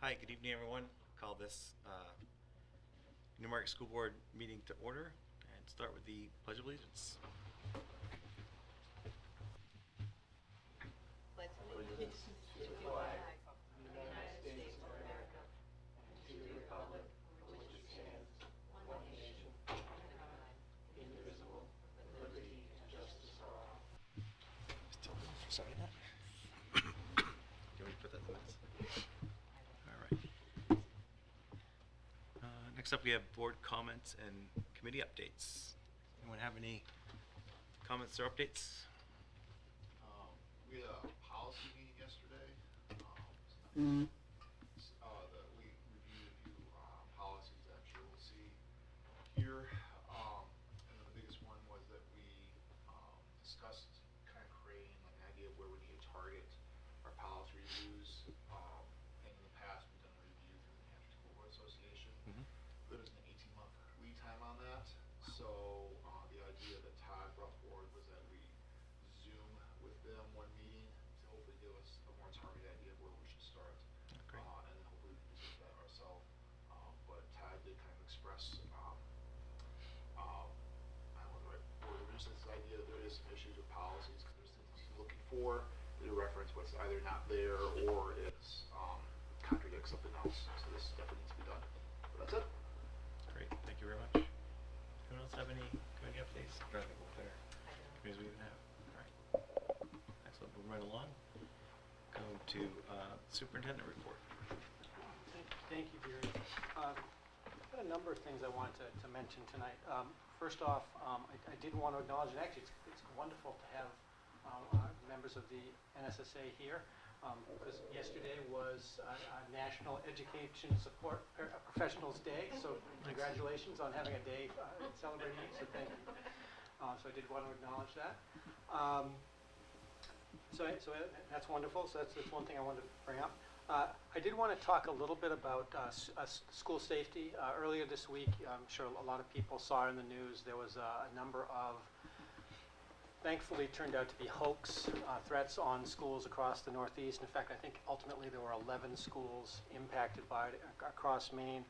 Hi, good evening, everyone. Call this Newmarket School Board meeting to order and start with the Pledge of Allegiance. Pledge allegiance to the flag of the United States of America and to the republic for which it stands, one nation, under God, indivisible, with liberty and justice for all. Sorry, that. Can we put that in the minutes? All right. Next up, we have board comments and committee updates. Anyone have any comments or updates? We had a policy meeting yesterday. We reviewed a few policies that you will see here. And then the biggest one was that we discussed kind of creating like an idea of where we need to target our policy reviews. And in the past, we've done a review through the New Hampshire School Board Association. There was an 18-month lead time on that. So the idea that Todd brought forward was that we Zoom with them one meeting to hopefully give us a more targeted idea of where we should start. Great. And then hopefully we can do that ourselves. But Todd did kind of express, I don't know the right word, but just this idea that there is some issues with policies because there's things he's looking for that reference what's either not there or it's contradicts something else. So this definitely needs to be done. But that's it. Great, thank you very much. Anyone else have any committee updates? I think we'll better committees we even have. All right. Excellent. Moving right along. Go to superintendent report. Thank you, Gary. I've got a number of things I wanted to mention tonight. First off, I did want to acknowledge, and actually it's wonderful to have members of the NSSA here, because yesterday was National Education Support Professionals Day, so congratulations on having a day celebrating it, so thank you. So I did want to acknowledge that. So that's wonderful. So that's one thing I wanted to bring up. I did want to talk a little bit about school safety. Earlier this week, I'm sure a lot of people saw in the news, there was a number of, thankfully turned out to be hoax threats on schools across the Northeast. In fact, I think ultimately there were 11 schools impacted by it across Maine.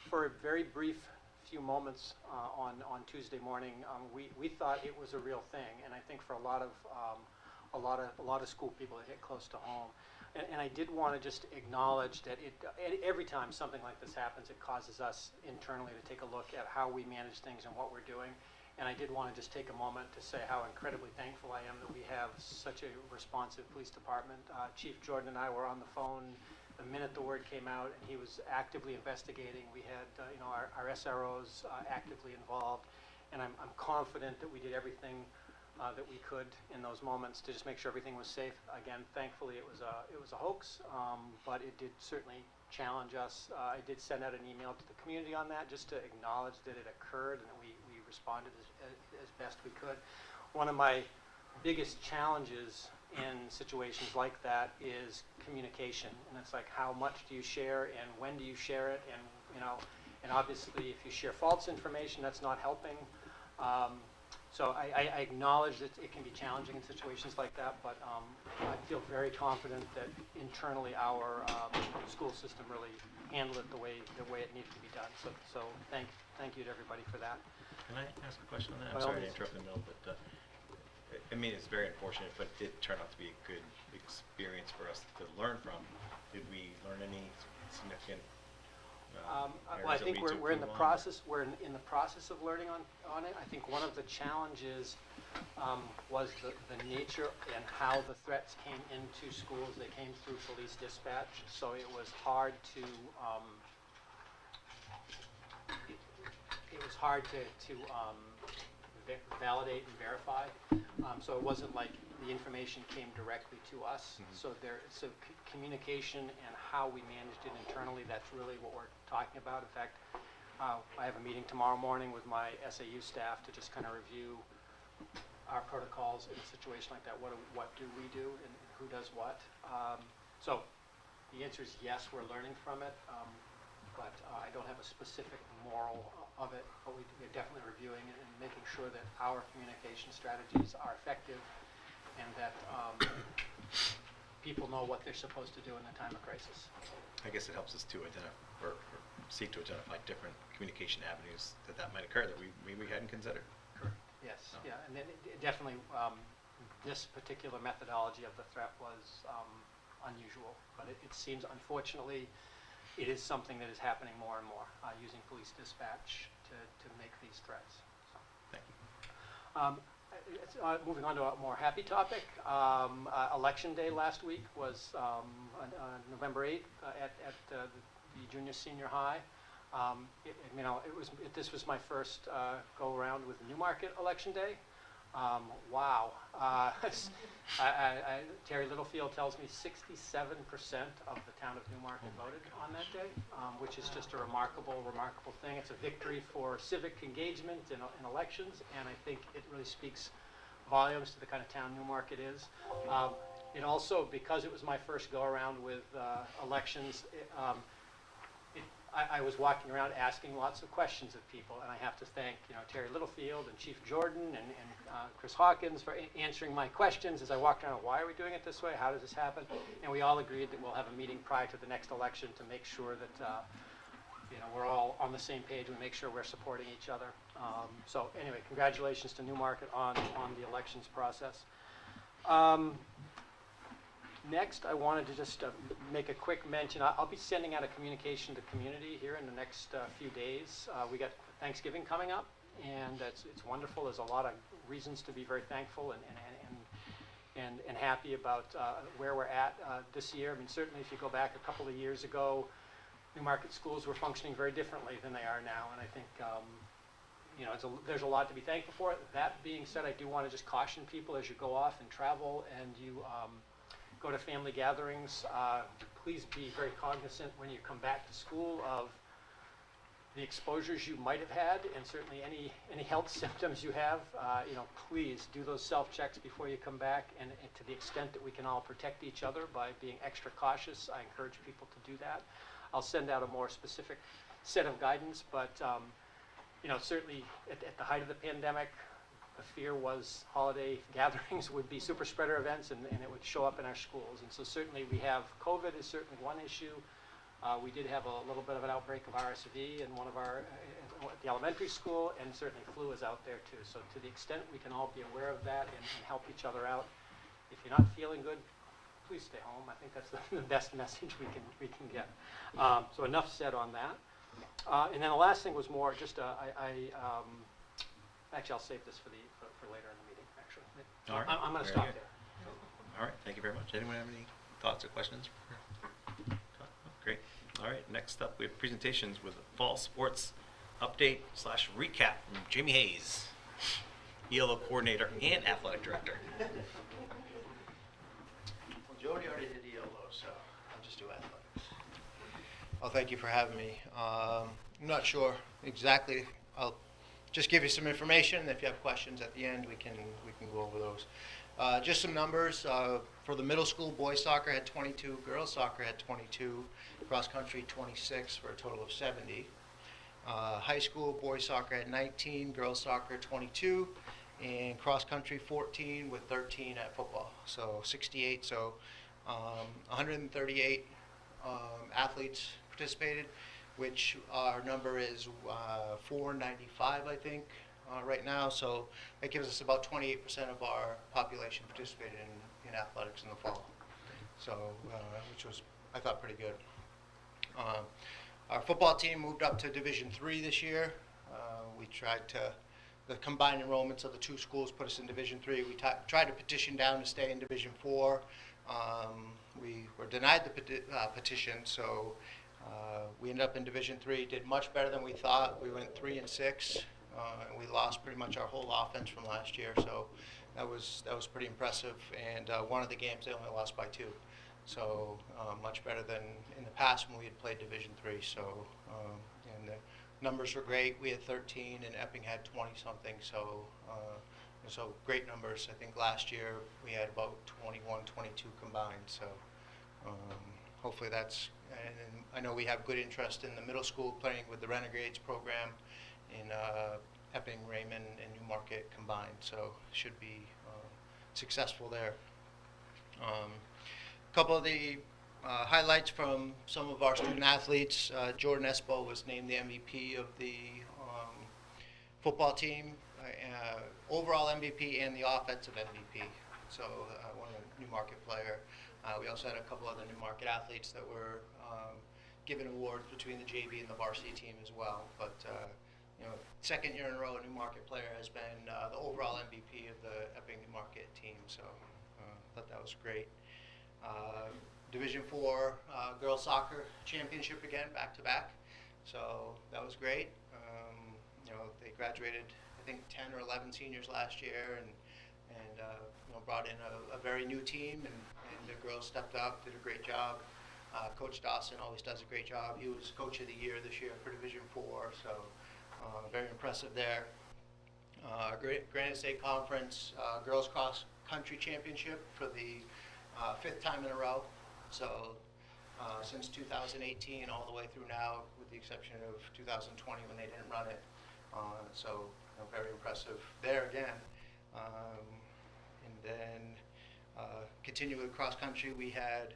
For a very brief few moments on Tuesday morning, we thought it was a real thing, and I think for a lot of school people it hit close to home. And I did want to just acknowledge that every time something like this happens, it causes us internally to take a look at how we manage things and what we're doing. And I did want to just take a moment to say how incredibly thankful I am that we have such a responsive police department. Chief Jordan and I were on the phone the minute the word came out, and he was actively investigating. We had our SROs actively involved, and I'm confident that we did everything that we could in those moments to just make sure everything was safe. Again, thankfully it was a hoax, but it did certainly challenge us. I did send out an email to the community on that just to acknowledge that it occurred and that we responded as best we could. One of my biggest challenges in situations like that is communication, and it's like how much do you share and when do you share it, and obviously if you share false information, that's not helping. So I acknowledge that it can be challenging in situations like that, but I feel very confident that internally our school system really handled it the way it needed to be done. So thank you to everybody for that. Can I ask a question on that? I'm sorry to interrupt in the middle, but I mean, it's very unfortunate, but it turned out to be a good experience for us to learn from. Did we learn any significant well, I think we're in the process. We're in the process of learning on it. I think one of the challenges was the nature and how the threats came into schools. They came through police dispatch, so it was hard to validate and verify. So it wasn't like the information came directly to us. So communication and how we managed it internally, that's really what we're talking about. In fact, I have a meeting tomorrow morning with my SAU staff to just kind of review our protocols in a situation like that. What do we do and who does what? So the answer is yes, we're learning from it, but I don't have a specific moral of it, but we're definitely reviewing it and making sure that our communication strategies are effective and that people know what they're supposed to do in a time of crisis. I guess it helps us to identify or seek to identify different communication avenues that might occur that we maybe hadn't considered. Yes, No. yeah, and then definitely this particular methodology of the threat was unusual, but it seems, unfortunately, it is something that is happening more and more, using police dispatch to make these threats. So. Thank you. Moving on to a more happy topic, Election Day last week was November 8th at the junior senior high. This was my first go around with Newmarket Election Day. Wow. Terry Littlefield tells me 67% of the town of Newmarket voted on that day, which is just a remarkable thing. It's a victory for civic engagement in elections, and I think it really speaks volumes to the kind of town Newmarket is. It also, because it was my first go around with elections, I was walking around asking lots of questions of people, and I have to thank Terry Littlefield and Chief Jordan and Chris Hawkins for answering my questions as I walked around. Why are we doing it this way? How does this happen? And we all agreed that we'll have a meeting prior to the next election to make sure that we're all on the same page. We make sure we're supporting each other. So anyway, congratulations to Newmarket on the elections process. Next, I wanted to just make a quick mention. I'll be sending out a communication to community here in the next few days. We got Thanksgiving coming up, and it's wonderful. There's a lot of reasons to be very thankful and happy about where we're at this year. I mean, certainly if you go back a couple of years ago, Newmarket schools were functioning very differently than they are now, and I think there's a lot to be thankful for. That being said, I do want to just caution people as you go off and travel and you go to family gatherings, please be very cognizant when you come back to school of the exposures you might have had, and certainly any health symptoms you have. Please do those self-checks before you come back, and to the extent that we can all protect each other by being extra cautious, I encourage people to do that. I'll send out a more specific set of guidance, but certainly at the height of the pandemic, the fear was holiday gatherings would be super spreader events, and it would show up in our schools. And so certainly we have COVID is certainly one issue. We did have a little bit of an outbreak of RSV in one of our the elementary school, and certainly flu is out there too. So to the extent we can all be aware of that and help each other out. If you're not feeling good, please stay home. I think that's the best message we can get. So enough said on that. And then the last thing was more just actually, I'll save this for later in the meeting. Actually, All right. I'm going to Very stop good. there. All right, thank you very much. Anyone have any thoughts or questions? Great. All right, next up we have presentations with fall sports update / recap from Jamie Hayes, ELO coordinator and athletic director. Well, Jody already did ELO, so I'll just do athletics. Well, thank you for having me. I'm not sure exactly. I'll just give you some information. If you have questions at the end, we can go over those. Just some numbers. For the middle school, boys soccer had 22, girls soccer had 22, cross country 26 for a total of 70. High school, boys soccer had 19, girls soccer 22, and cross country 14 with 13 at football. So 68. So 138 athletes participated, which our number is 495, I think, right now. So that gives us about 28% of our population participated in athletics in the fall. So, which was, I thought, pretty good. Our football team moved up to Division III this year. We tried to, the combined enrollments of the two schools put us in Division III. We tried to petition down to stay in Division IV. We were denied the petition, so we ended up in Division III, did much better than we thought. We went 3-6, and we lost pretty much our whole offense from last year, so that was pretty impressive. And one of the games they only lost by 2, so much better than in the past when we had played Division III. So and the numbers were great. We had 13, and Epping had 20-something. So great numbers. I think last year we had about 21, 22 combined. So hopefully that's. And I know we have good interest in the middle school playing with the Renegades program in Epping, Raymond, and Newmarket combined. So should be successful there. A couple of the highlights from some of our student athletes. Jordan Espo was named the MVP of the football team, overall MVP and the offensive MVP. So one a Newmarket player. We also had a couple other Newmarket athletes that were given awards between the JV and the varsity team as well. But second year in a row, a Newmarket player has been the overall MVP of the Epping Newmarket team. So thought that was great. Division IV girls soccer championship again, back to back. So that was great. They graduated, I think, 10 or 11 seniors last year, and brought in a very new team, and the girls stepped up, did a great job. Coach Dawson always does a great job. He was Coach of the Year this year for Division IV, so very impressive there. Granite State Conference Girls Cross Country Championship for the 5th time in a row. So since 2018 all the way through now, with the exception of 2020 when they didn't run it. So very impressive there again. And then continuing with cross country, we had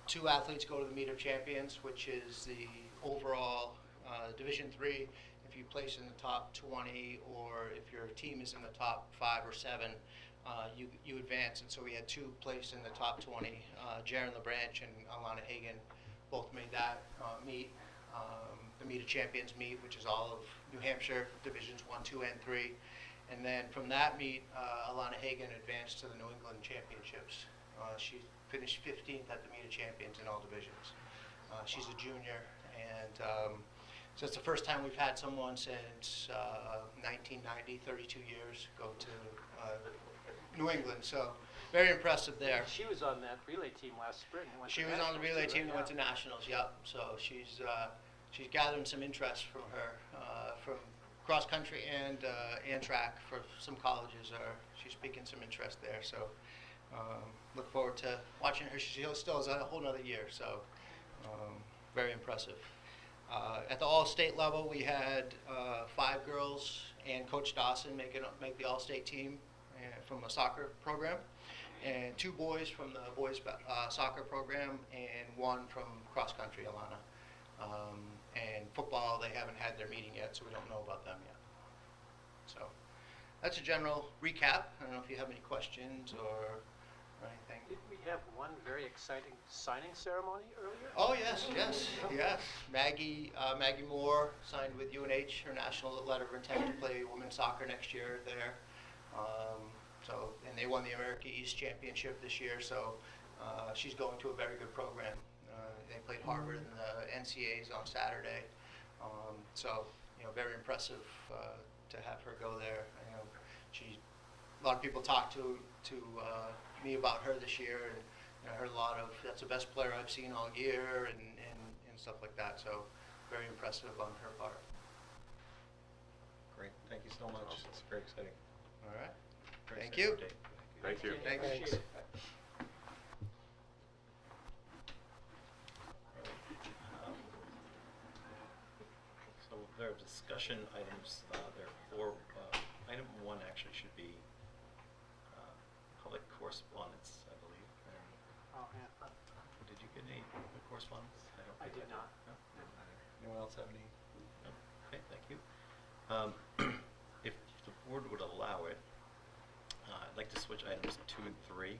2 athletes go to the Meet of Champions, which is the overall Division III. If you place in the top 20, or if your team is in the top 5 or 7, you advance. And so we had 2 placed in the top 20. Jaron LeBranch and Alana Hagan both made that meet. The Meet of Champions meet, which is all of New Hampshire Divisions 1, 2, and 3. And then from that meet, Alana Hagan advanced to the New England Championships. She finished 15th at the Meet of Champions in all divisions. She's a junior, and so it's the first time we've had someone since 1990, 32 years, go to New England. So very impressive there. She was on that relay team last spring. She was on the relay team and went to nationals. Yep. So she's gathering some interest from her from cross country and track for some colleges. She's piquing some interest there. So look forward to watching her. She still has a whole nother year. So very impressive. At the all-state level, we had 5 girls and Coach Dawson make the all-state team from a soccer program, and 2 boys from the boys soccer program, and 1 from cross country, Alana. And football, they haven't had their meeting yet, so we don't know about them yet. So that's a general recap. I don't know if you have any questions or anything. Did we have one very exciting signing ceremony earlier? Oh yes. Maggie Moore signed with UNH, her national letter of intent to play women's soccer next year there. And they won the America East Championship this year, so she's going to a very good program. They played Harvard in the NCAAs on Saturday, so very impressive to have her go there. A lot of people talked to me about her this year, and I heard a lot of that's the best player I've seen all year, and stuff like that. So very impressive on her part. Great, thank you so much. It's very exciting. All right. Very Thank exciting you. update. Thank you. Thanks. So there are discussion items. There are 4. Item 1 actually should be public correspondence, I believe. And Oh, yeah. did you get any correspondence? I did not. No, didn't either. Anyone else have any? No? Okay, thank you. If the board would allow it, I'd like to switch items 2 and 3.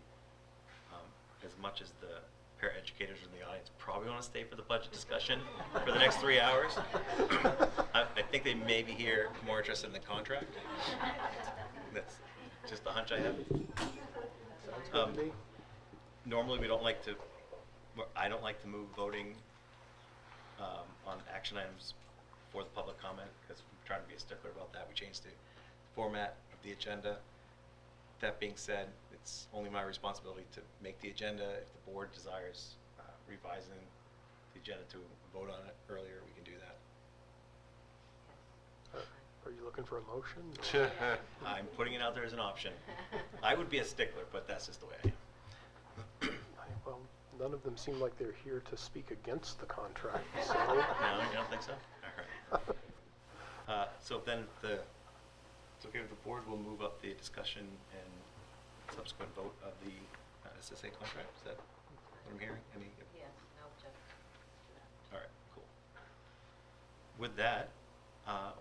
As much as the paraeducators in the audience probably want to stay for the budget discussion for the next 3 hours, I think they may be here more interested in the contract. That's just the hunch I have. Sounds good to me. Normally, we don't like to. I don't like to move voting on action items for the public comment because we're trying to be a stickler about that. We changed the format of the agenda. That being said, it's only my responsibility to make the agenda. If the board desires revising the agenda to vote on it earlier, we can do that. Are you looking for a motion? I'm putting it out there as an option. I would be a stickler, but that's just the way I am. Well, none of them seem like they're here to speak against the contract, so. No, you don't think so? All right. So then it's okay with the board, we'll move up the discussion and subsequent vote of the SSA contract. Is that what I'm hearing? Any? Yes, no objection to that. All right, cool. With that,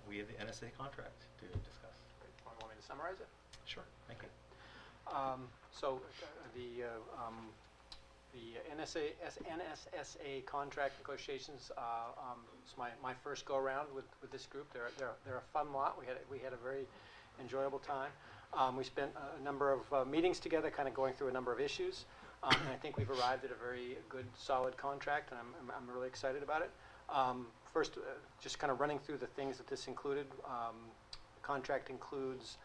we have the NSA contract to discuss. Want me to summarize it? Sure, thank you. So the NSSA contract negotiations, it's my first go-around with this group. They're a fun lot. We had a very enjoyable time. We spent a number of meetings together, kind of going through a number of issues, and I think we've arrived at a very good, solid contract, and I'm really excited about it. First, just kind of running through the things that this included. The contract includes,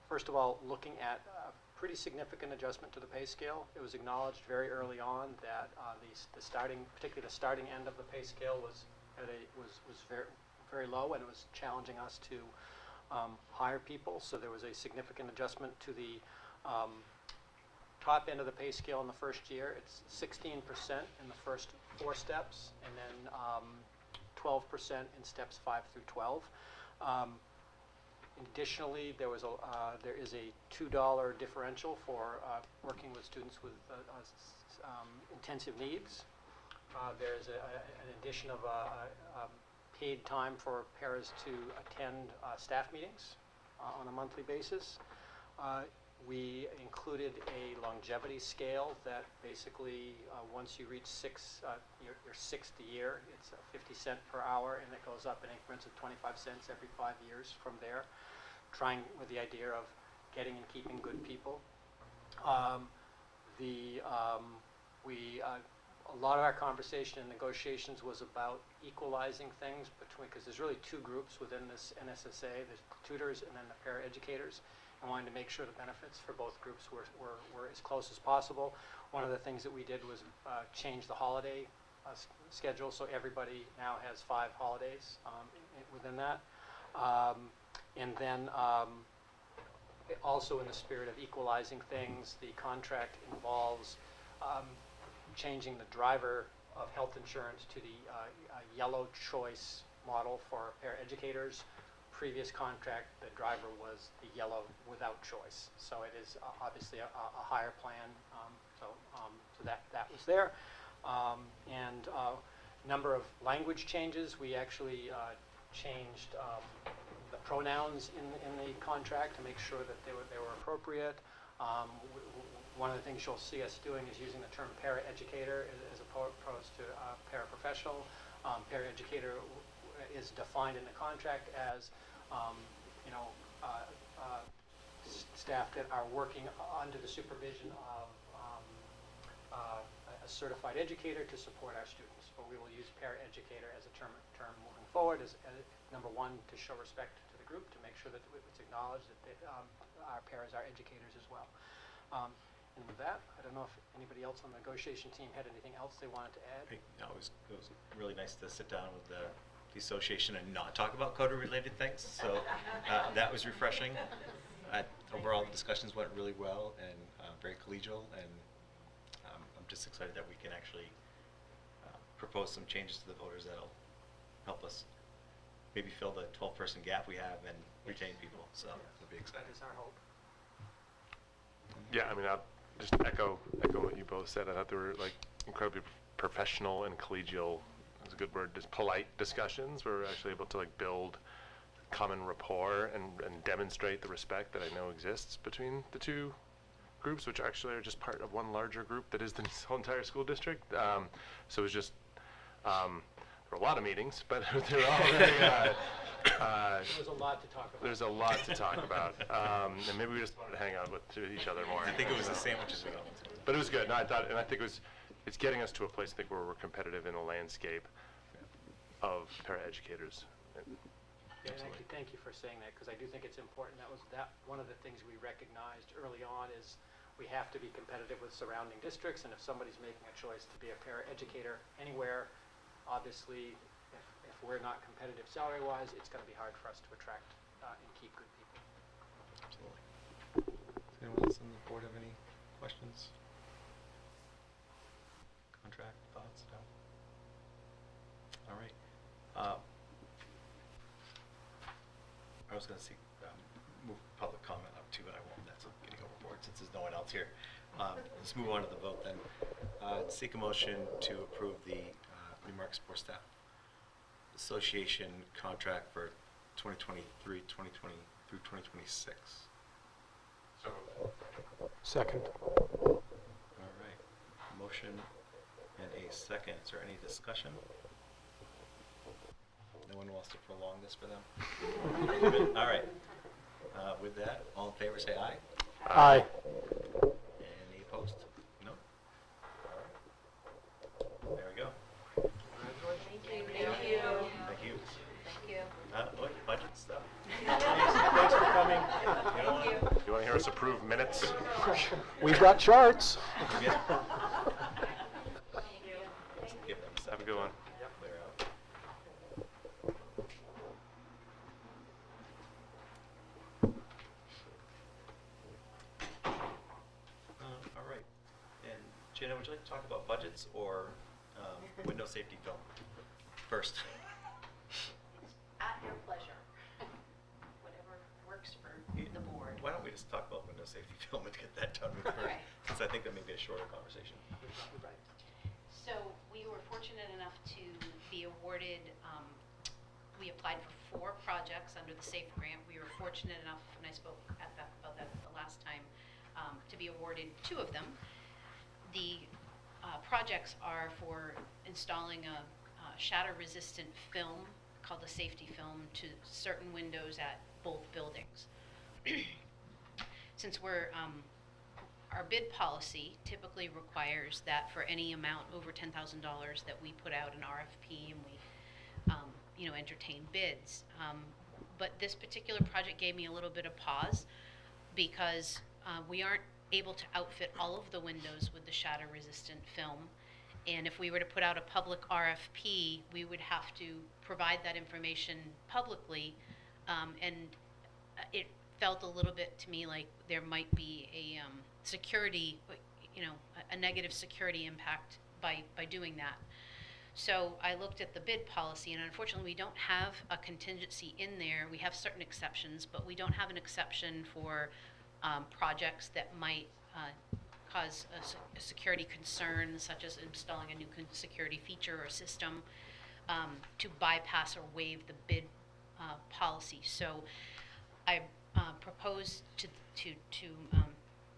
first of all, looking at a pretty significant adjustment to the pay scale. It was acknowledged very early on that particularly the starting end of the pay scale was very, very low, and it was challenging us to hire people. So there was a significant adjustment to the top end of the pay scale in the first year. It's 16% in the first 4 steps, and then 12% in steps 5 through 12. Additionally, there is a $2 differential for working with students with intensive needs. There's an addition of paid time for paras to attend staff meetings on a monthly basis. We included a longevity scale that basically, once you reach your 6th year, it's 50 cents per hour, and it goes up in increments of 25 cents every 5 years from there, trying with the idea of getting and keeping good people. A lot of our conversation and negotiations was about equalizing things because there's really 2 groups within this NSSA. There's tutors and then the paraeducators. I wanted to make sure the benefits for both groups were as close as possible. One of the things that we did was change the holiday schedule, so everybody now has 5 holidays within that. And then also in the spirit of equalizing things, the contract involves changing the driver of health insurance to the yellow choice model for paraeducators. Previous contract, the driver was the yellow without choice. So it is obviously a higher plan. So that was there. And number of language changes. We actually changed the pronouns in the contract to make sure that they were appropriate. One of the things you'll see us doing is using the term paraeducator as opposed to paraprofessional. Paraeducator is defined in the contract as staff that are working under the supervision of a certified educator to support our students. But we will use paraeducator as a term moving forward as number one, to show respect to the group, to make sure that it's acknowledged that our paras are educators as well. And with that, I don't know if anybody else on the negotiation team had anything else they wanted to add. No, it was really nice to sit down with the association and not talk about CODA-related things. So that was refreshing. Overall, the discussions went really well and very collegial, and I'm just excited that we can actually propose some changes to the voters that'll help us maybe fill the 12-person gap we have and retain people. So it'll be exciting. That is our hope. Yeah, I mean, I'll just echo what you both said. I thought they were like incredibly professional and collegial. Is a good word. Just polite discussions. We're actually able to like build common rapport and demonstrate the respect that I know exists between the 2 groups, which actually are just part of one larger group that is the whole entire school district. So it was just there were a lot of meetings, but they were all very. There was a lot to talk about. There's a lot to talk about, and maybe we just wanted to hang out with each other more. I think it was the sandwiches we got. But it was good. No, I think it's getting us to a place, I think, where we're competitive in the landscape of paraeducators. Yeah, and actually, thank you for saying that, because I do think it's important. That was one of the things we recognized early on is we have to be competitive with surrounding districts, and if somebody's making a choice to be a paraeducator anywhere, obviously, if we're not competitive salary-wise, it's going to be hard for us to attract and keep good people. Absolutely. Does anyone else on the board have any questions? Contract thoughts? No. All right. I was going to move public comment up too, but I won't. That's getting overboard since there's no one else here. Let's move on to the vote then. seek a motion to approve the Newmarket Sports Staff Association contract for 2023, 2020 through 2026. Second. All right. Motion and a second. Is there any discussion? No one wants to prolong this for them? All right. With that, all in favor say aye. Aye. Any opposed? No? All right. There we go. Thank you. Thank you. Thank you. Look, budget stuff. Thanks for coming. You want to hear us approve minutes? We've got charts. Yeah. Give them a Have a second good one. to clear out. All right. And Jenna, would you like to talk about budgets or window safety film first? At your pleasure. Whatever works for the board. Why don't we just talk about window safety film and get that done with first? Right. Since I think that may be a shorter conversation. So we were fortunate enough to be awarded, we applied for 4 projects under the SAFE grant. We were fortunate enough, and I spoke about that the last time, to be awarded 2 of them. The projects are for installing a shatter-resistant film called a safety film to certain windows at both buildings. Since our bid policy typically requires that for any amount over $10,000 that we put out an RFP and we, entertain bids. But this particular project gave me a little bit of pause because we aren't able to outfit all of the windows with the shatter-resistant film. And if we were to put out a public RFP, we would have to provide that information publicly, and it felt a little bit to me like there might be a security, a negative security impact by doing that. So I looked at the bid policy, and unfortunately we don't have a contingency in there. We have certain exceptions, but we don't have an exception for projects that might cause a security concern, such as installing a new security feature or system, to bypass or waive the bid policy. So I proposed to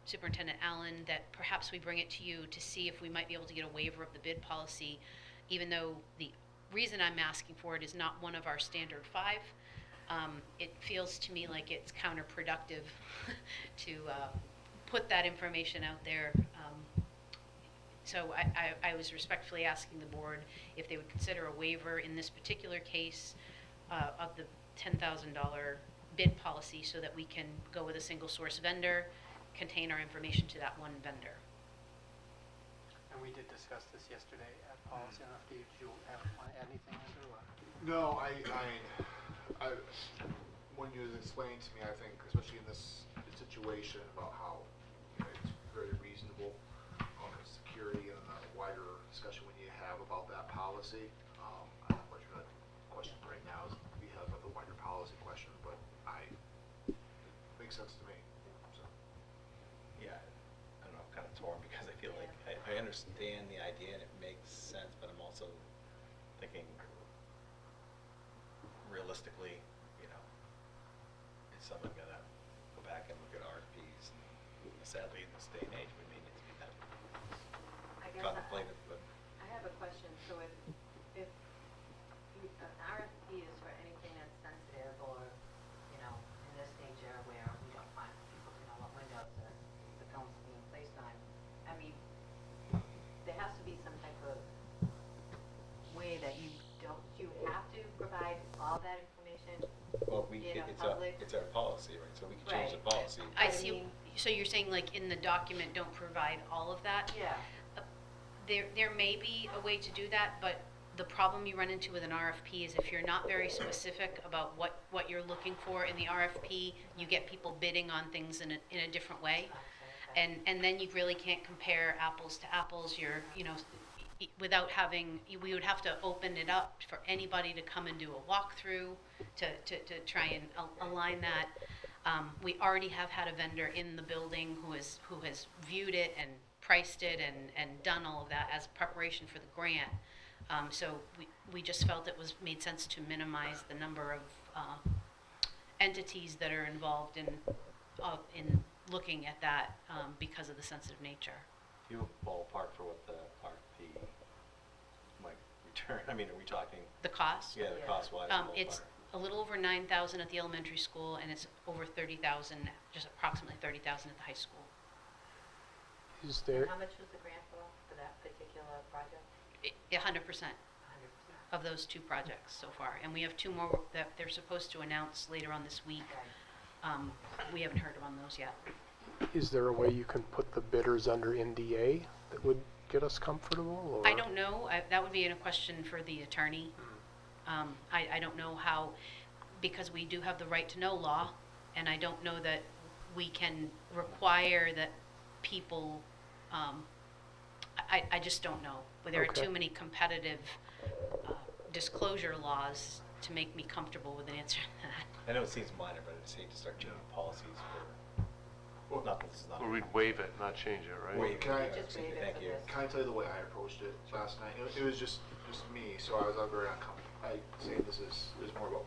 Superintendent Allen that perhaps we bring it to you to see if we might be able to get a waiver of the bid policy, even though the reason I'm asking for it is not one of our standard 5. It feels to me like it's counterproductive to put that information out there. So I was respectfully asking the board if they would consider a waiver in this particular case of the $10,000 bid policy so that we can go with a single source vendor, contain our information to that one vendor. And we did discuss this yesterday at policy. I don't know if did you want to add anything, Andrew? No, I when you explained to me, I think, especially in this situation, about how it's very reasonable on the security and the wider discussion when you have about that policy. I'm not quite sure that question right now is we have the wider policy question, but it makes sense to me. So. Yeah, I don't know, I'm kind of torn because I feel like I understand the idea and it makes sense, but I'm also thinking realistically, is someone gonna go back and look at RFPs? And sadly, in this day and age, we may need to be that contemplative, but. I have a question. So if an RFP is for anything that's sensitive or, in this nature where we don't want people to know what windows the film's being placed on, I mean, there has to be some type of way that you have to provide all that information. Well, public. it's our policy, right? So we can change the Right. policy. I I see. mean- So you're saying like in the document, don't provide all of that? Yeah. There may be a way to do that, but the problem you run into with an RFP is if you're not very specific about what you're looking for in the RFP, you get people bidding on things in a different way. And then you really can't compare apples to apples. Without having, we would have to open it up for anybody to come and do a walkthrough to try and align that. We already have had a vendor in the building who has viewed it and priced it and done all of that as preparation for the grant. So we just felt it made sense to minimize the number of entities that are involved in looking at that because of the sensitive nature. Do you have a ballpark for what the RFP might return? I mean, are we talking? The cost? Yeah, the cost-wise. It's a little over 9,000 at the elementary school, and it's over 30,000, just approximately 30,000 at the high school. Is there, And how much was the grant for that particular project? 100% 100%. of those two projects so far, and we have two more that they're supposed to announce later on this week. We haven't heard on those yet. is there a way you can put the bidders under NDA that would get us comfortable? Or? I don't know. That would be a question for the attorney. I don't know how, because we do have the right to know law, and I don't know that we can require that people, I just don't know. There are Okay. too many competitive disclosure laws to make me comfortable with an answer to that. I know it seems minor, but I just hate to start changing policies for, not that this is not. Or we'd waive it, not change it, right? Waive it, Can I- yeah, Just waive it thank for you. this. Can I tell you the way I approached it last night? It was just me, so I was very uncomfortable. I say this is more about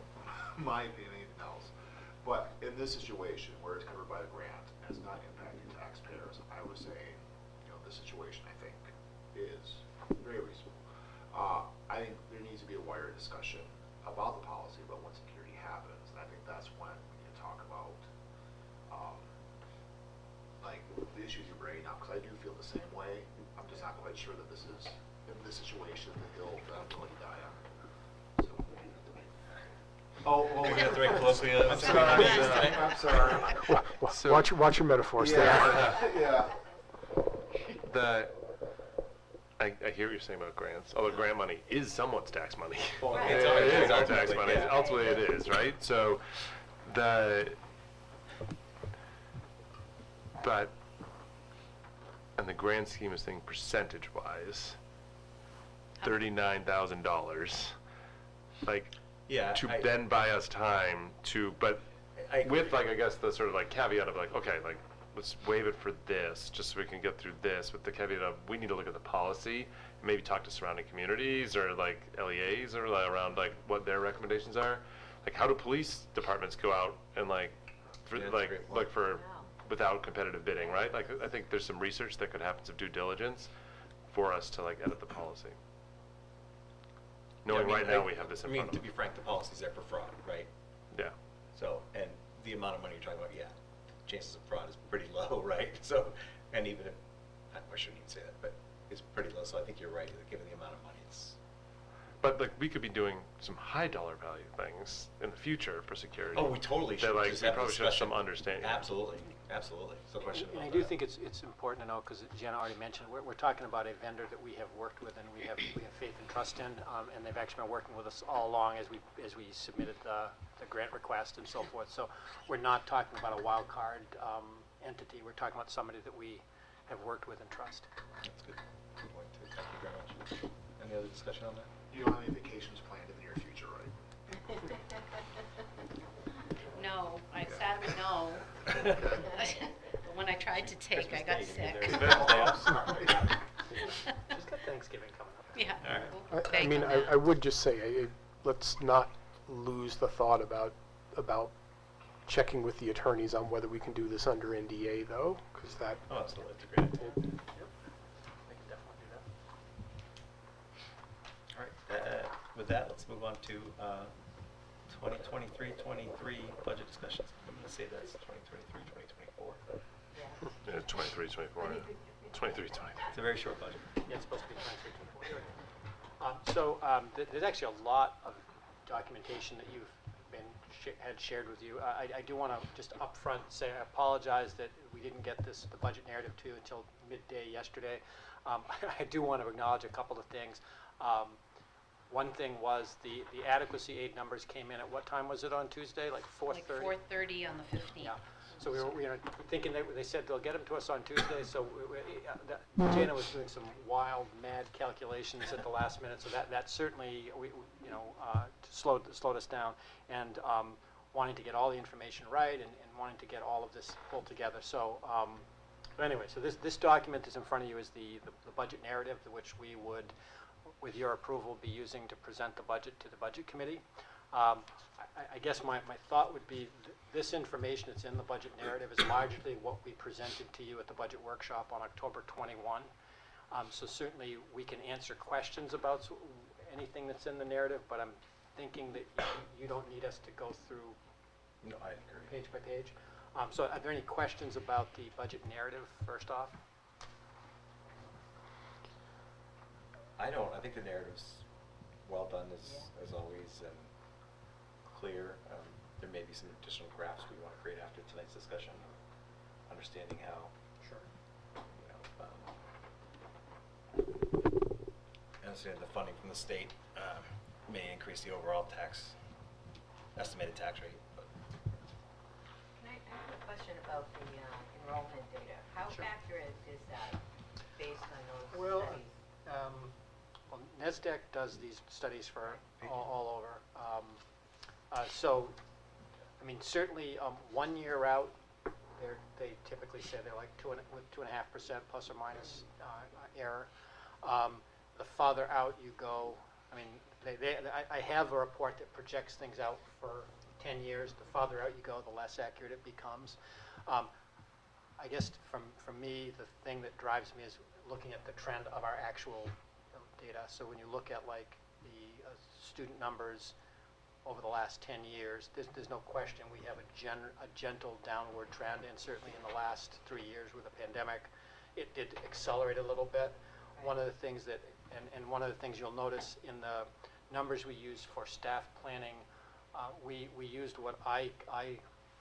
my opinion than anything else. But in this situation where it's covered by the grant and it's not impacting taxpayers, I was saying, this situation I think is very reasonable. I think there needs to be a wider discussion about the policy about when security happens, and I think that's when we need to talk about like the issues you're bringing up, because I do feel the same way. I'm just not quite sure that this is, in this situation, the hill that I'm willing to die on. So. Oh, well, We're gonna have to wait closely. I'm sorry. I'm sorry. So- Watch your metaphors there. Yeah. I hear what you're saying about grants, although grant money is somewhat tax money. Well, Right. it's It is our tax ultimately, money. yeah. Ultimately, it is, right? So, but in the grand scheme of things, percentage-wise, $39,000, like, Yeah, to I- then buy us time to, but I with agree. like, I guess the sort of like caveat of like, okay, like, let's waive it for this, just so we can get through this, with the caveat of, we need to look at the policy, and maybe talk to surrounding communities, or like LEAs, or like around like what their recommendations are. Like, how do police departments go out and like, for, Yeah, that's a like, great point. like for, Wow. without competitive bidding, right? Like, I think there's some research that could happen, some due diligence, for us to like edit the policy. Yeah, I Knowing mean, right now we have this in I mean, front to of be us. frank, the policy's there for fraud, right? Yeah. So, and the amount of money you're talking about, yeah, chances of fraud is pretty low, right? So, and even if, I shouldn't even say that, but it's pretty low, so I think you're right, that given the amount of money, it's, But like, we could be doing some high dollar value things in the future for security. oh, we totally should That like, just we have a probably should have some discussion. understanding. Absolutely, absolutely, no question And about I that. do think it's important to know, because Jenna already mentioned, we're talking about a vendor that we have worked with and we have faith and trust in, and they've actually been working with us all along as we submitted the grant request and so forth. So we're not talking about a wild card entity. We're talking about somebody that we have worked with and trust. That's good, good point too, thank you very much. Any other discussion on that? You don't have any vacations planned in the near future, right? No, sadly no. The one I tried to take, I got Christmas Day, sick. you need their Veterans Day off. She's got Thanksgiving coming up. Yeah. All right. we'll I bank mean, on that. I would just say, let's not lose the thought about checking with the attorneys on whether we can do this under NDA, though, because that, Oh, absolutely, it's a great idea. We can definitely do that. All right, with that, let's move on to 2023-23 budget discussions. I'm going to say that's 2023-2024. Yeah. Yeah, 23, 24, yeah. 23, 20. It's a very short budget. Yeah, it's supposed to be 23, 24. There's actually a lot of documentation that you've had shared with you. I do want to just upfront say I apologize that we didn't get the budget narrative to you until midday yesterday. I do want to acknowledge a couple of things. One thing was the adequacy aid numbers came in at what time was it on Tuesday? Like 4:30? Like 4:30 on the 15th. Yeah. So we were thinking they said they'll get them to us on Tuesday. So Jana was doing some wild, mad calculations at the last minute. So that certainly slowed us down, and wanting to get all the information right and wanting to get all of this pulled together. So So anyway, so this document that's in front of you is the budget narrative, which we would, with your approval, be using to present the budget to the Budget Committee. I guess my thought would be this information that's in the budget narrative is largely what we presented to you at the budget workshop on October 21. So certainly we can answer questions about anything that's in the narrative, but I'm thinking that you don't need us to go through No, I agree. page by page. So are there any questions about the budget narrative, first off? I don't. I think the narrative's well done as always and clear. There may be some additional graphs we want to create after tonight's discussion, understanding how, Sure. Understanding the funding from the state may increase the overall estimated tax rate. But I have a question about the enrollment data. How Sure. accurate is that based on those Well, studies? well, NESDEC does these studies for all over. So, I mean, certainly 1 year out, they typically say they're like 2.5% plus or minus error. The farther out you go, I mean, I have a report that projects things out for 10 years. The farther out you go, the less accurate it becomes. I guess for me, the thing that drives me is looking at the trend of our actual data. So when you look at like the student numbers over the last 10 years, there's no question we have a gentle downward trend, and certainly in the last 3 years with the pandemic, it did accelerate a little bit. One of the things that, and one of the things you'll notice in the numbers we use for staff planning, we used what I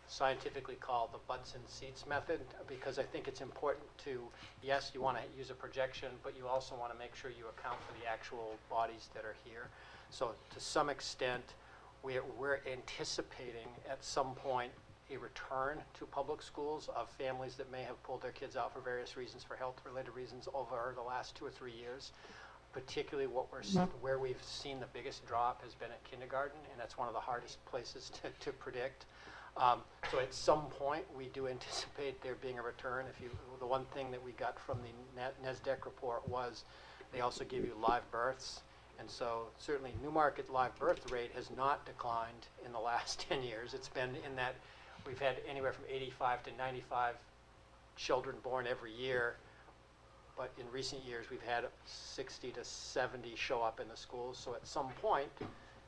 scientifically call the butts and seats method, because I think it's important to, yes, you want to use a projection, but you also want to make sure you account for the actual bodies that are here. So to some extent, we're anticipating at some point a return to public schools of families that may have pulled their kids out for various reasons, for health-related reasons, over the last 2 or 3 years. Particularly where we've seen the biggest drop has been at kindergarten, and that's one of the hardest places to predict. So at some point, we do anticipate there being a return. The one thing that we got from the NESDEC report was they also give you live births. And so certainly Newmarket live birth rate has not declined in the last 10 years. It's been in that we've had anywhere from 85 to 95 children born every year. But in recent years, we've had 60 to 70 show up in the schools. So at some point,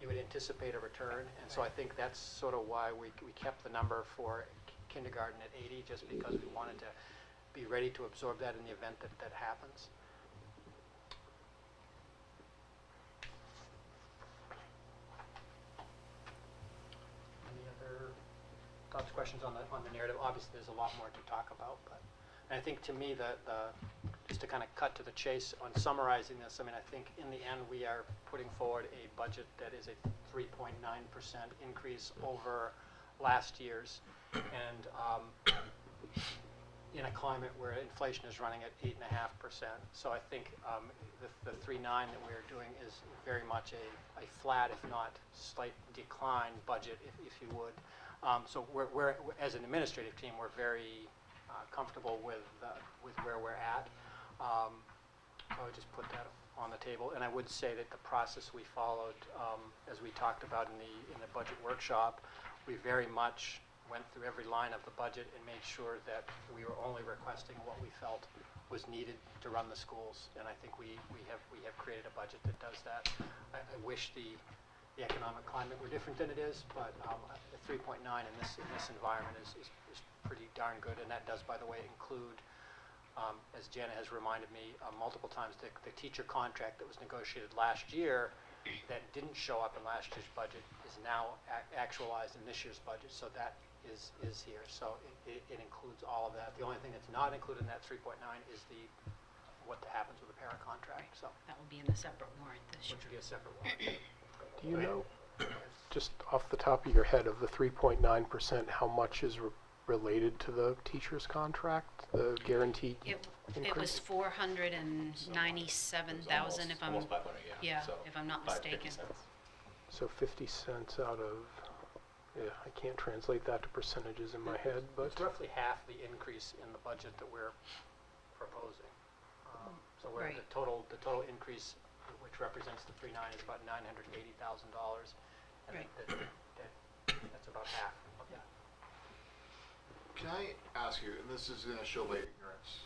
you would anticipate a return. And so I think that's sort of why we kept the number for kindergarten at 80, just because we wanted to be ready to absorb that in the event that happens. Any other thoughts, questions on the narrative? Obviously, there's a lot more to talk about, but I think to me, just to kind of cut to the chase on summarizing this, I mean, I think in the end, we are putting forward a budget that is a 3.9% increase over last year's, and in a climate where inflation is running at 8.5%. So I think the 3.9 that we're doing is very much a flat, if not slight decline budget, if you would. So we're as an administrative team, we're very comfortable with where we're at. I would just put that on the table, and I would say that the process we followed, as we talked about in the budget workshop, we very much went through every line of the budget and made sure that we were only requesting what we felt was needed to run the schools, and I think we have created a budget that does that. I wish the economic climate were different than it is, but the 3.9 in this environment is pretty darn good, and that does, by the way, include, as Jana has reminded me multiple times, the teacher contract that was negotiated last year that didn't show up in last year's budget is now actualized in this year's budget, so that is here. So it includes all of that. The only thing that's not included in that 3.9 is what happens with the para contract. So That will be in the separate warrant this year. which would be a separate one. Do you know, just off the top of your head, of the 3.9%, how much is related to the teacher's contract, the guaranteed It increase? was 497,000 if I'm, almost 500, yeah, So if I'm not 5.50 mistaken. cents. So 50 cents out of, Yeah, I can't translate that to percentages in my head, but It's roughly half the increase in the budget that we're proposing. So we're, Right. the total increase, which represents the 3.9, is about $980,000. And Right. that's about half of that. Can I ask you, and this is gonna show my ignorance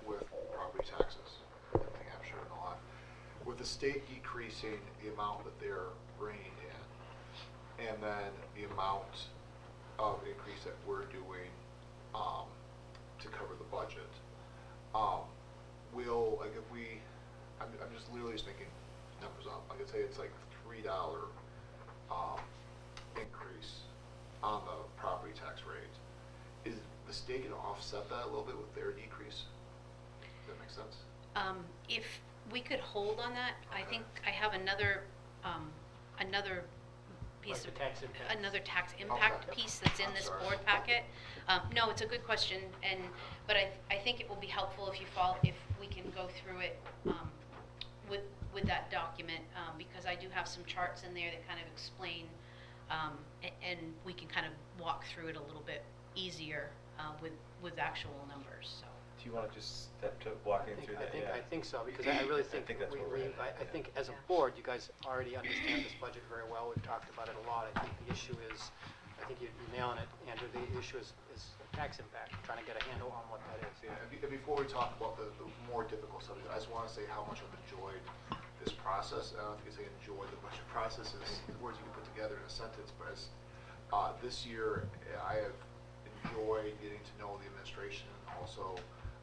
with property taxes in New Hampshire and a lot, with the state decreasing the amount that they're bringing in, and then the amount of increase that we're doing, to cover the budget, will, like if we, I'm just literally just making numbers up, like I'd say it's like $3, increase on the property tax rate. Is the state gonna offset that a little bit with their decrease? Does that make sense? If we could hold on that, I think I have another piece Like of, the tax impact. another tax impact Okay. piece that's in I'm this sorry. board packet. No, it's a good question, but I think it will be helpful if if we can go through it with that document, because I do have some charts in there that kind of explain, and we can kind of walk through it a little bit easier with actual numbers, so. Do you want to just step to walking through that? I think so, because I really think, think that's where we're at, I yeah. think as a Yeah. board, you guys already understand this budget very well. We've talked about it a lot. I think the issue is, I think you're nailing it, Andrew, the issue is tax impact, trying to get a handle on what that is. Yeah, and before we talk about the more difficult subject, I just wanna say how much I've enjoyed this process. I don't think it's enjoy the budget process is words you can put together in a sentence, but as, this year, I have enjoyed getting to know the administration and also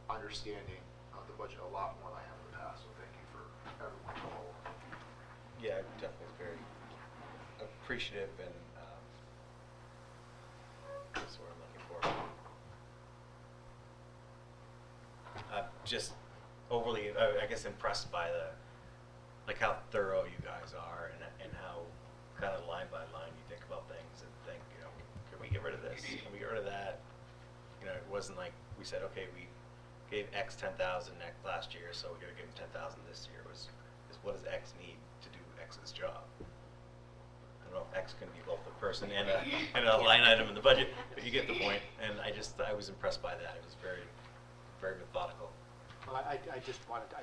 understanding the budget a lot more than I have in the past, so thank you for everyone involved. Yeah, definitely very appreciative and, what's the word I'm looking for? Just overly, I guess, impressed by like how thorough you guys are and how kind of line by line you think about things and think, can we get rid of this? Can we get rid of that? It wasn't like we said, okay, we gave X 10,000 last year, so we're gonna give them 10,000 this year. Is what does X need to do X's job? I don't know if X can be both a person and a line item in the budget, but you get the point. And I was impressed by that. It was very, very methodical. Well, I do want to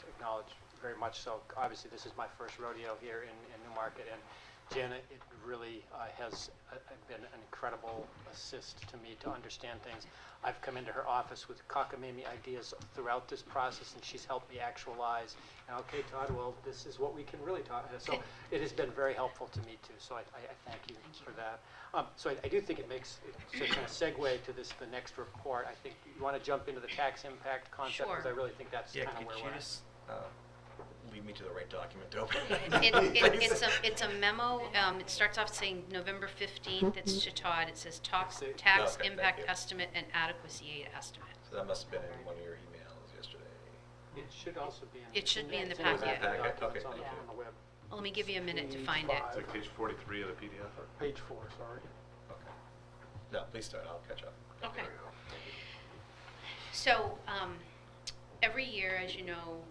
acknowledge very much so. Obviously, this is my first rodeo here in Newmarket, and Janet, it really has been an incredible assist to me to understand things. I've come into her office with cockamamie ideas throughout this process, and she's helped me actualize. And okay, Todd, well, this is what we can really talk. So it has been very helpful to me too. So I thank you for that. So I do think it makes so kind of segue to the next report. I think you want to jump into the tax impact concept because I Sure. really think that's Yeah, kind of could where you we're at. just lead me to the right document to open? It's a memo. It starts off saying November 15th. It's to Todd. It says tax Okay, thank impact you. estimate and adequacy estimate. So that must have been in one of your emails yesterday. It should also be in. It should be in the it's packet. Packet, documents okay. on the- Yeah. on the web. Well, let me give you a minute to Page find it. 5. It's like page 43 of the PDF. Or page 4, sorry. Okay. No, please start. I'll catch up. Okay. So, every year, as you know,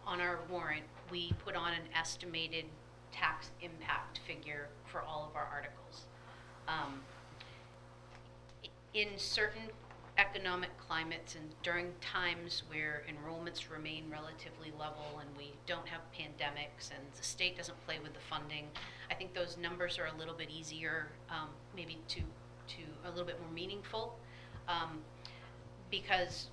on our warrant, we put on an estimated tax impact figure for all of our articles. In certain economic climates and during times where enrollments remain relatively level and we don't have pandemics and the state doesn't play with the funding, I think those numbers are a little bit easier, maybe to a little bit more meaningful, because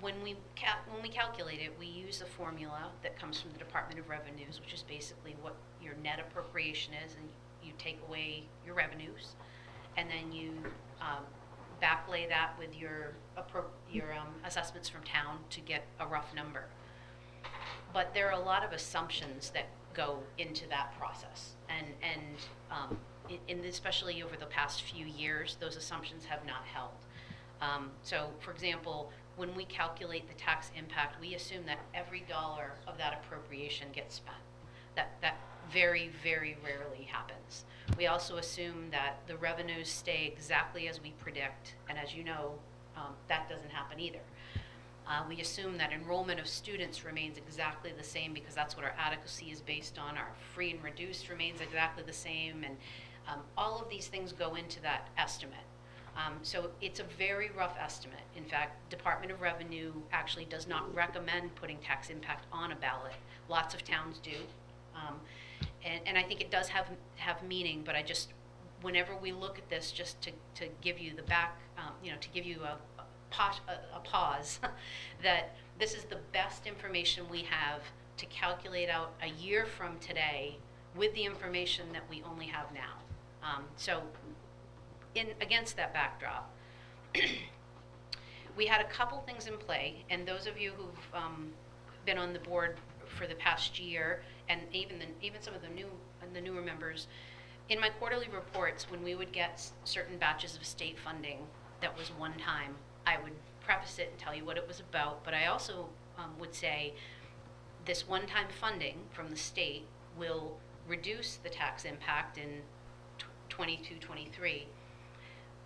when we calculate it, we use a formula that comes from the Department of Revenues, which is basically what your net appropriation is, and you take away your revenues, and then you backlay that with your assessments from town to get a rough number. But there are a lot of assumptions that go into that process, and especially over the past few years, those assumptions have not held. So, for example, when we calculate the tax impact, we assume that every dollar of that appropriation gets spent. That very, very rarely happens. We also assume that the revenues stay exactly as we predict, and as you know, that doesn't happen either. We assume that enrollment of students remains exactly the same because that's what our adequacy is based on. Our free and reduced remains exactly the same, and All of these things go into that estimate. So it's a very rough estimate. In fact, Department of Revenue actually does not recommend putting tax impact on a ballot. Lots of towns do. And I think it does have meaning, but I just, whenever we look at this, just to give you the back, to give you a pause, that this is the best information we have to calculate out a year from today with the information that we only have now. So against that backdrop, we had a couple things in play, and those of you who've been on the board for the past year, and even some of the newer members, in my quarterly reports, when we would get certain batches of state funding that was one time, I would preface it and tell you what it was about, but I also would say this one-time funding from the state will reduce the tax impact in 22-23,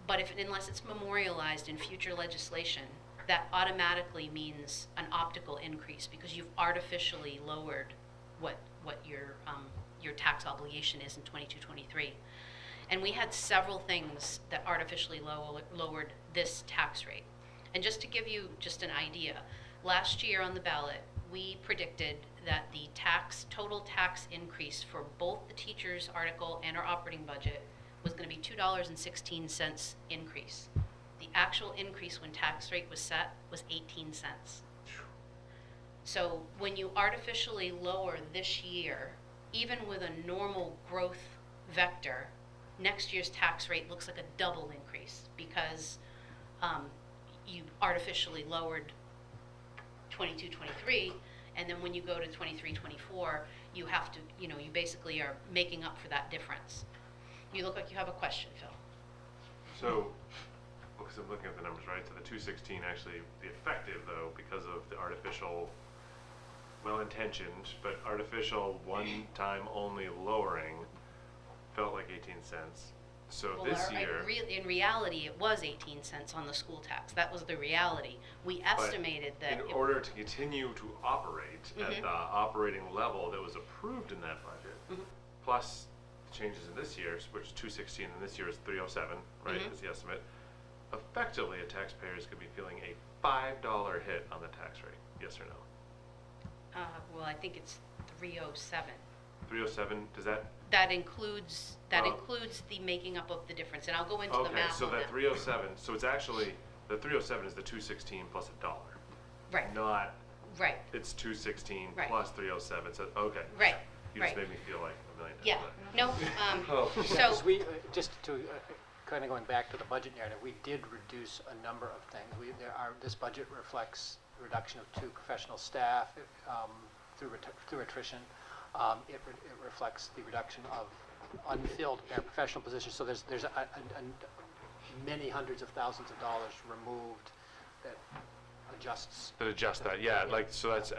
but unless it's memorialized in future legislation, that automatically means an optical increase because you've artificially lowered what your tax obligation is in 22-23. And we had several things that artificially lowered this tax rate. And just to give you just an idea, last year on the ballot, we predicted that the total tax increase for both the teachers' article and our operating budget was going to be $2.16 increase. The actual increase when tax rate was set was 18 cents. So when you artificially lower this year, even with a normal growth vector, next year's tax rate looks like a double increase because you artificially lowered 22-23, and then when you go to 23-24, you have to, you basically are making up for that difference. You look like you have a question, Phil. So, because I'm looking at the numbers, right? So the 216 actually, the effective though, because of the artificial, well-intentioned, but artificial one-time only lowering felt like 18 cents. So this year, in reality, it was 18 cents on the school tax. That was the reality. We estimated that in order to continue to operate at the operating level that was approved in that budget, plus changes in this year's, which is 216, and this year is 307, right? Is the estimate. Effectively, a taxpayer is going to be feeling a $5 hit on the tax rate. Yes or no? well, I think it's 307. 307. Does that? That includes the making up of the difference, and I'll go into the math. Okay, so on that 307. So it's actually the 307 is the 216 plus $1. Right. Not. Right. It's 216 right. plus 307. So okay. Right. You just made me feel like a million. Yeah. No. Yeah, 'cause we, just to, kind of going back to the budget narrative, we did reduce a number of things. This budget reflects the reduction of 2 professional staff through attrition. It reflects the reduction of unfilled paraprofessional positions. So there's many hundreds of thousands of dollars removed that adjusts. That adjusts that, yeah. Like so that's.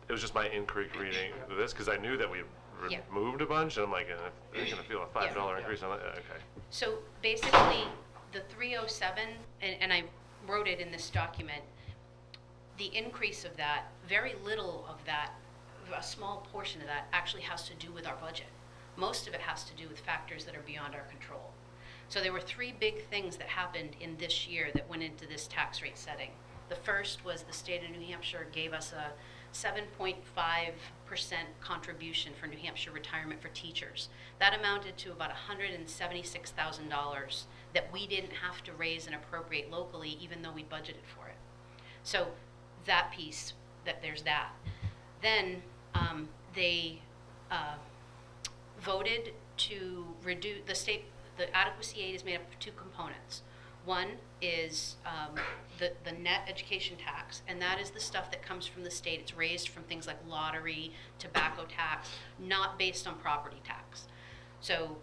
It was just my incorrect reading of this because I knew that we removed a bunch, and I'm like, they're going to feel a $5 increase on that. Okay. So basically, the 307, and I wrote it in this document, the increase of that, very little of that, a small portion of that actually has to do with our budget. Most of it has to do with factors that are beyond our control. So there were 3 big things that happened in this year that went into this tax rate setting. The first was the state of New Hampshire gave us a 7.5% contribution for New Hampshire retirement for teachers. That amounted to about $176,000 that we didn't have to raise and appropriate locally, even though we budgeted for it. So that piece, there's that. Then they voted to reduce the adequacy aid is made up of 2 components. One is the net education tax, and that is the stuff that comes from the state. It's raised from things like lottery, tobacco tax, not based on property tax. So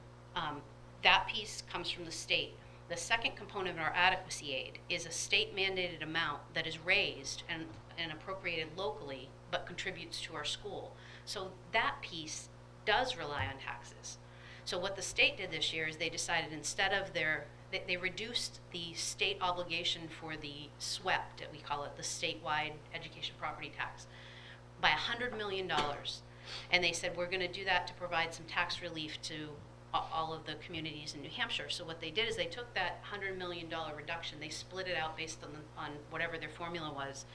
that piece comes from the state. The second component of our adequacy aid is a state mandated amount that is raised and appropriated locally, but contributes to our school. So that piece does rely on taxes. So what the state did this year is they decided instead of they reduced the state obligation for the SWEP, that we call it, the statewide education property tax, by $100 million. And they said, we're going to do that to provide some tax relief to all of the communities in New Hampshire. So what they did is they took that $100 million reduction, they split it out based on whatever their formula was.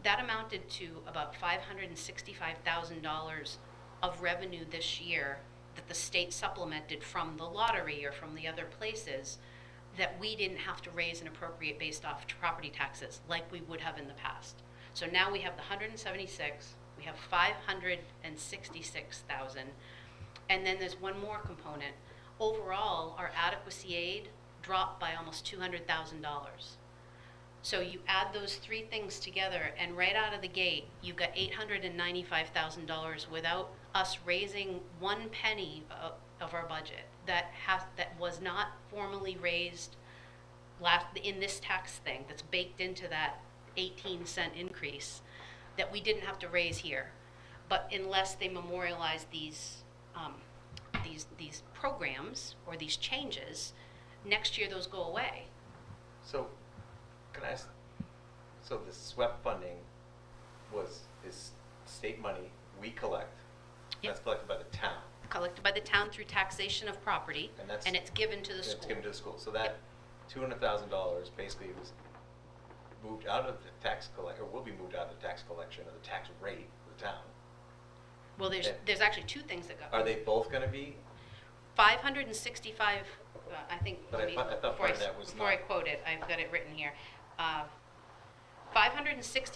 That amounted to about $565,000 of revenue this year that the state supplemented from the lottery or from the other places that we didn't have to raise and appropriate based off property taxes like we would have in the past. So now we have the 176, we have 566,000, and then there's one more component. Overall, our adequacy aid dropped by almost $200,000. So you add those three things together, and right out of the gate, you've got $895,000 without us raising one penny of our budget that was not formally raised in this tax thing that's baked into that 18-cent increase that we didn't have to raise here. But unless they memorialize these programs or these changes, next year those go away. So, can I ask, so the SWEP funding is state money we collect, Yep. that's collected by the town, Collected by the town through taxation of property, and it's given to the school. it's given to the school. So that $200,000 basically was moved out of the tax or will be moved out of the tax collection or the tax rate of the town. Well, there's actually two things that go. Are they both going to be? 565, I think, But I thought part of that was before I not- quote it, I've got it written here.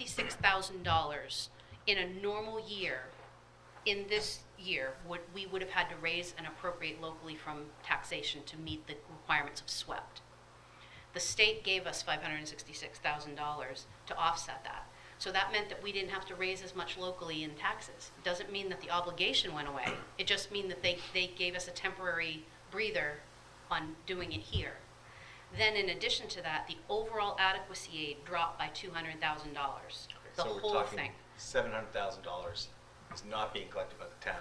$566,000 in a normal year, in this year, we would have had to raise and appropriate locally from taxation to meet the requirements of SWEPT. The state gave us $566,000 to offset that. So that meant that we didn't have to raise as much locally in taxes. It doesn't mean that the obligation went away. It just means that they gave us a temporary breather on doing it here. Then in addition to that, the overall adequacy aid dropped by $200,000. The so whole we're talking thing. $700,000 is not being collected by the town,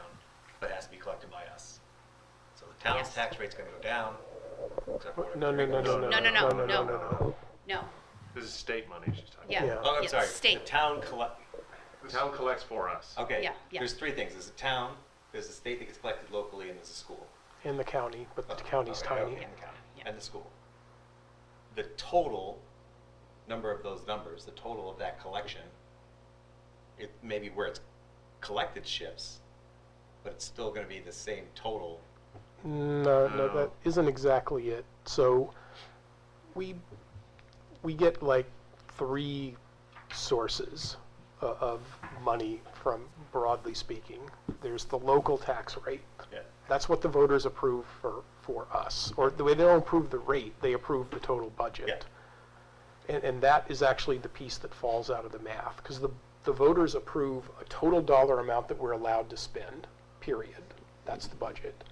but has to be collected by us. So the town's Yes. tax rate's going to go down. Except for whatever No, the no, rate no, goes no, up. no, No. no. No, This is state money she's talking yeah. Yeah. Oh, I'm yeah, sorry. State. The town collect. about. The town collects for us. Okay. Yeah, yeah. There's three things. There's a town, there's the state that gets collected locally, and there's a school. In the county, but the Oh, county's okay, tiny. okay, okay. Yeah. And the school. The total number of those numbers, the total of that collection, it maybe where it's collected shifts, but it's still going to be the same total. No, No. that isn't exactly it. So we get like three sources of money from, broadly speaking. There's the local tax rate. Yeah. That's what the voters approve for us. Or the way they don't approve the rate, they approve the total budget. Yeah. And that is actually the piece that falls out of the math, because the voters approve a total dollar amount that we're allowed to spend, period. That's the budget.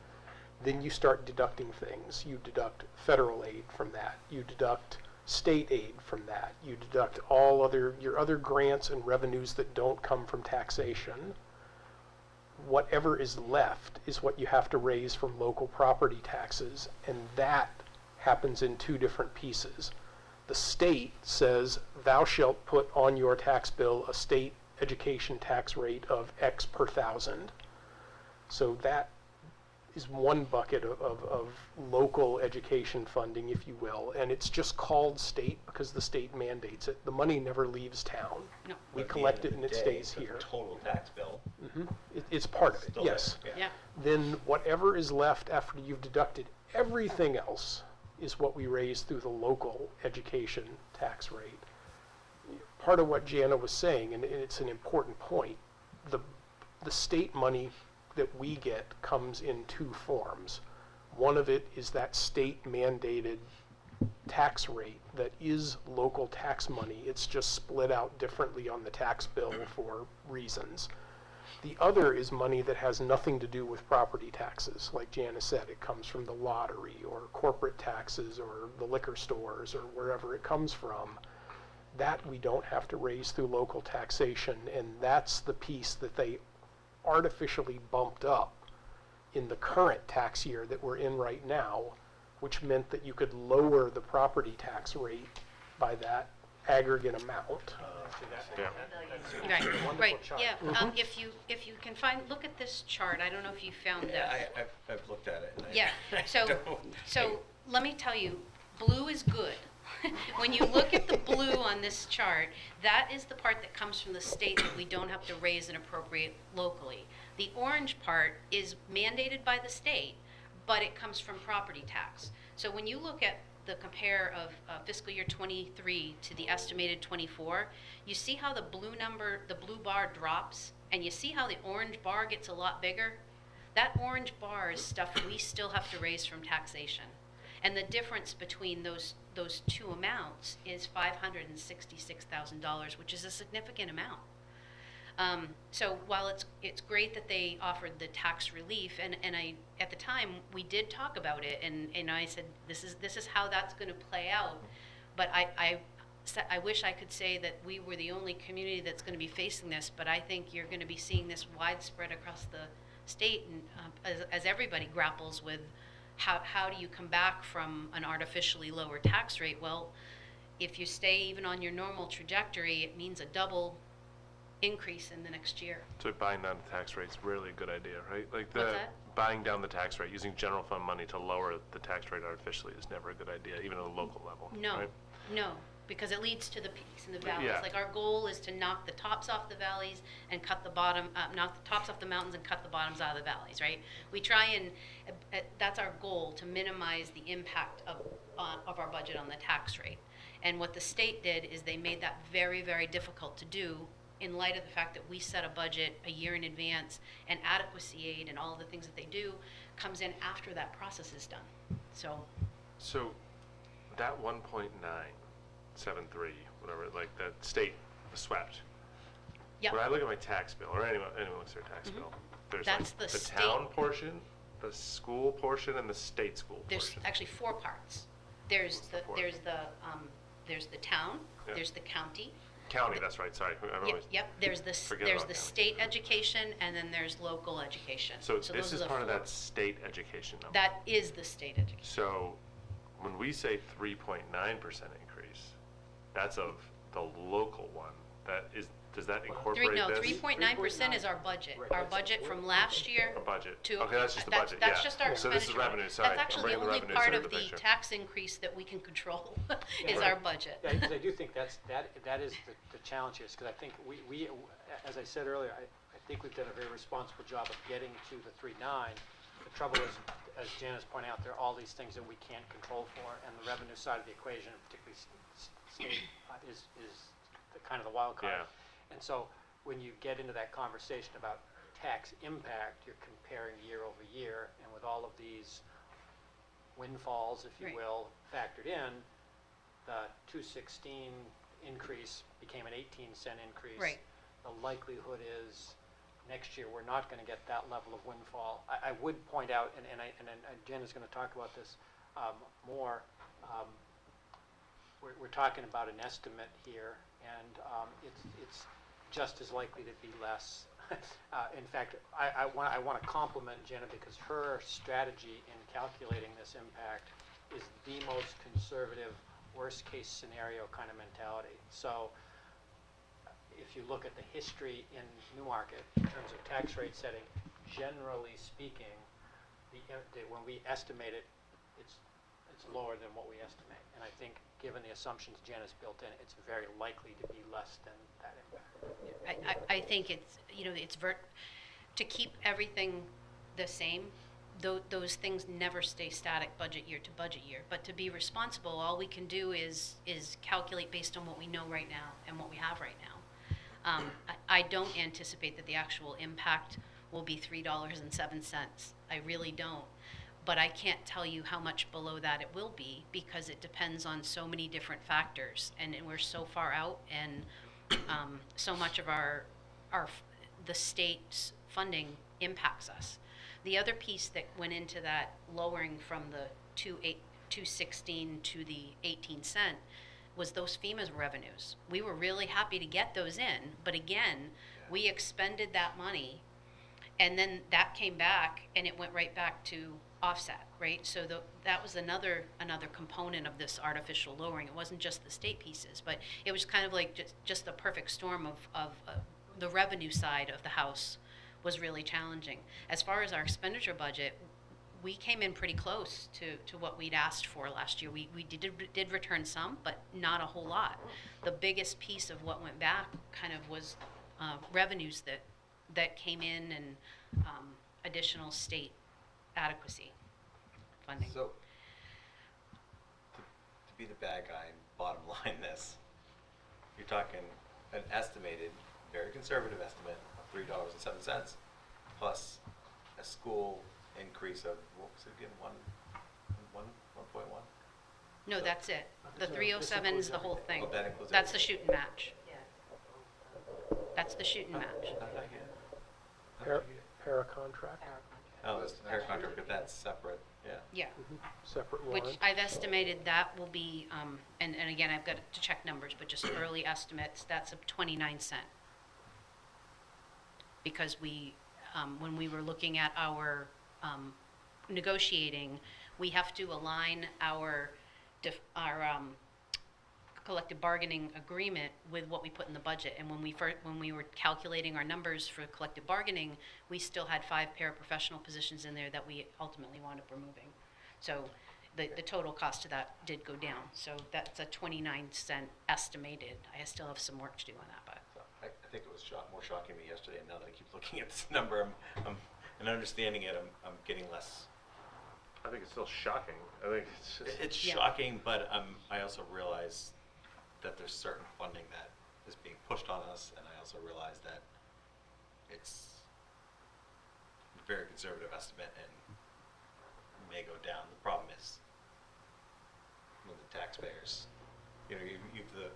Then you start deducting things. You deduct federal aid from that. You deduct state aid from that. You deduct your other grants and revenues that don't come from taxation. Whatever is left is what you have to raise from local property taxes, and that happens in two different pieces. The state says, thou shalt put on your tax bill a state education tax rate of X per thousand. So that is one bucket of local education funding, if you will, and it's just called state because the state mandates it. The money never leaves town. No. We But at the collect end it of and the it day, stays the here. Total tax bill. It's part of it, Still yes. there, Yeah. Then whatever is left after you've deducted everything else is what we raise through the local education tax rate. Part of what Jana was saying, and it's an important point, the state money that we get comes in two forms. One of it is that state mandated tax rate that is local tax money. It's just split out differently on the tax bill for reasons. The other is money that has nothing to do with property taxes. Like Janice said, it comes from the lottery or corporate taxes or the liquor stores or wherever it comes from. That we don't have to raise through local taxation, and that's the piece that they artificially bumped up in the current tax year that we're in right now, which meant that you could lower the property tax rate by that aggregate amount. See that? Yeah. That's a Right, wonderful right, chart. yeah. If you can look at this chart, I don't know if you found this. I've looked at it. And Yeah, so, so let me tell you, blue is good. When you look at the blue on this chart, that is the part that comes from the state that we don't have to raise and appropriate locally. The orange part is mandated by the state, but it comes from property tax. So when you look at the compare of fiscal year 23 to the estimated 24, you see how the blue bar drops, and you see how the orange bar gets a lot bigger? That orange bar is stuff we still have to raise from taxation. And the difference between those two amounts is $566,000, which is a significant amount. So while it's great that they offered the tax relief, and I at the time we did talk about it, and I said this is how that's going to play out, but I wish I could say that we were the only community that's going to be facing this, but I think you're going to be seeing this widespread across the state, and as everybody grapples with how do you come back from an artificially lower tax rate? Well, if you stay even on your normal trajectory, it means a double increase in the next year. So buying down the tax rate's really a good idea, right? Like What's that? buying down the tax rate, using general fund money to lower the tax rate artificially is never a good idea, even at a local level. No, right? no, because it leads to the peaks and the valleys. Yeah. Like our goal is to knock the tops off the valleys and cut the knock the tops off the mountains and cut the bottoms out of the valleys, right? We try and, that's our goal, to minimize the impact of our budget on the tax rate. And what the state did is they made that very, very difficult to do in light of the fact that we set a budget a year in advance, and adequacy aid and all the things that they do comes in after that process is done. So that 1.973, whatever, like that state swept. yep. When I look at my tax bill, or anyone looks at their tax Mhm. bill, there's That's like the the town state- portion, the school portion, and the state school There's portion. actually 4 parts. There's What's the fourth? there's the town, Yeah. there's the county. County, that's right, sorry. I'm always, Yep, there's forget there's about the county. state education, and then there's local education. so those this are is the part of 4. that state education number. That is the state education. So when we say 3.9% increase, that's of the local one. Does that incorporate this? 3.9% is our budget. Right. Our budget from last year A budget. to. Okay, that's just the budget, That's yeah. just our So this is expenditure. revenue, sorry. That's I'm actually bringing the the only revenue part side of of the the picture. tax increase that we can control, is Right. our budget. Yeah, 'cause I do think that is the challenge here, because I think we, as I said earlier, I think we've done a very responsible job of getting to the 3.9. The trouble is, as Janice pointed out, there are all these things that we can't control for, and the revenue side of the equation, particularly state, is the kind of the wild card. Yeah. And so when you get into that conversation about tax impact, you're comparing year over year, and with all of these windfalls, if you Right. will, factored in, the 216 increase became an 18-cent increase. Right. The likelihood is next year we're not going to get that level of windfall. I would point out, and Jen is going to talk about this more. We're talking about an estimate here, and it's just as likely to be less. In fact, I want to compliment Jenna, because her strategy in calculating this impact is the most conservative, worst case scenario kind of mentality. So if you look at the history in Newmarket in terms of tax rate setting, generally speaking, when we estimate it, it's lower than what we estimate. And I think, given the assumptions Janice built in, it's very likely to be less than that impact. I think it's, to keep everything the same, those things never stay static budget year to budget year. But to be responsible, all we can do is calculate based on what we know right now and what we have right now. I don't anticipate that the actual impact will be $3.07. I really don't. But I can't tell you how much below that it will be, because it depends on so many different factors, and we're so far out, and so much of the state's funding impacts us. The other piece that went into that lowering from the 216 to the 18-cent was those FEMA revenues. We were really happy to get those in, but again, we expended that money, and then that came back, and it went right back to offset, right? So that was another component of this artificial lowering. It wasn't just the state pieces, but it was kind of like just the perfect storm of the revenue side of the house was really challenging. As far as our expenditure budget, we came in pretty close to what we'd asked for last year. We did return some, but not a whole lot. The biggest piece of what went back kind of was revenues that came in and additional state adequacy funding. So, to be the bad guy, bottom line this, you're talking an estimated, very conservative estimate of $3.07 plus a school increase of, what was it again, 1.1? No, So- that's it. The So 307 is the whole everything. thing. Oh, that includes That's the everything. shoot and match. Yeah. That's the shoot and match. Para contract, Oh, it's hair contract, but that's separate, yeah. Yeah. separate Which warrant. I've estimated that will be, and again, I've got to check numbers, but just early estimates, that's a 29 cent. Because when we were looking at our negotiating, we have to align our collective bargaining agreement with what we put in the budget. And when we were calculating our numbers for collective bargaining, we still had 5 paraprofessional positions in there that we ultimately wound up removing. So the total cost of that did go down. So that's a 29 cent estimated. I still have some work to do on that, but. So I think it was more shocking to me yesterday, and now that I keep looking at this number, and understanding it, I'm getting less. I think it's still shocking. I think it's just. It's Yeah. shocking, but I also realize that there's certain funding that is being pushed on us, and I also realize that it's a very conservative estimate and may go down. The problem is with the taxpayers. You know, you've the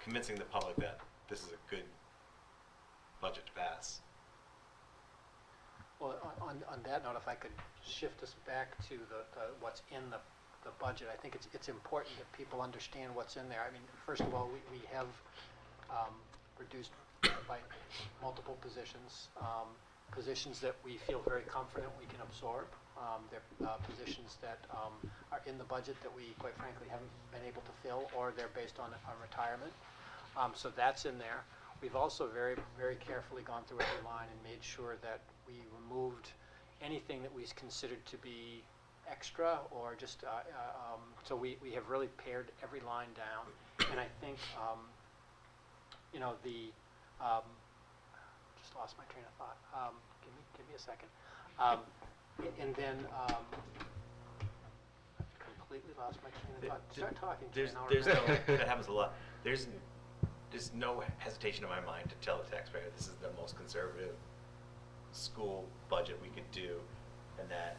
convincing the public that this is a good budget to pass. Well, on that note, if I could shift us back to the what's in the budget, I think it's important that people understand what's in there. I mean, first of all, we have reduced by multiple positions, positions that we feel very confident we can absorb. They're positions that are in the budget that we, quite frankly, haven't been able to fill, or they're based on retirement. So that's in there. We've also very, very carefully gone through every line and made sure that we removed anything that we considered to be extra or just, so we have really pared every line down. And I think, you know, just lost my train of thought. Give me a second. And then, completely lost my train of thought. Start talking to me and I'll There's no, remember. that happens a lot. There's no hesitation in my mind to tell the taxpayer this is the most conservative school budget we could do, and that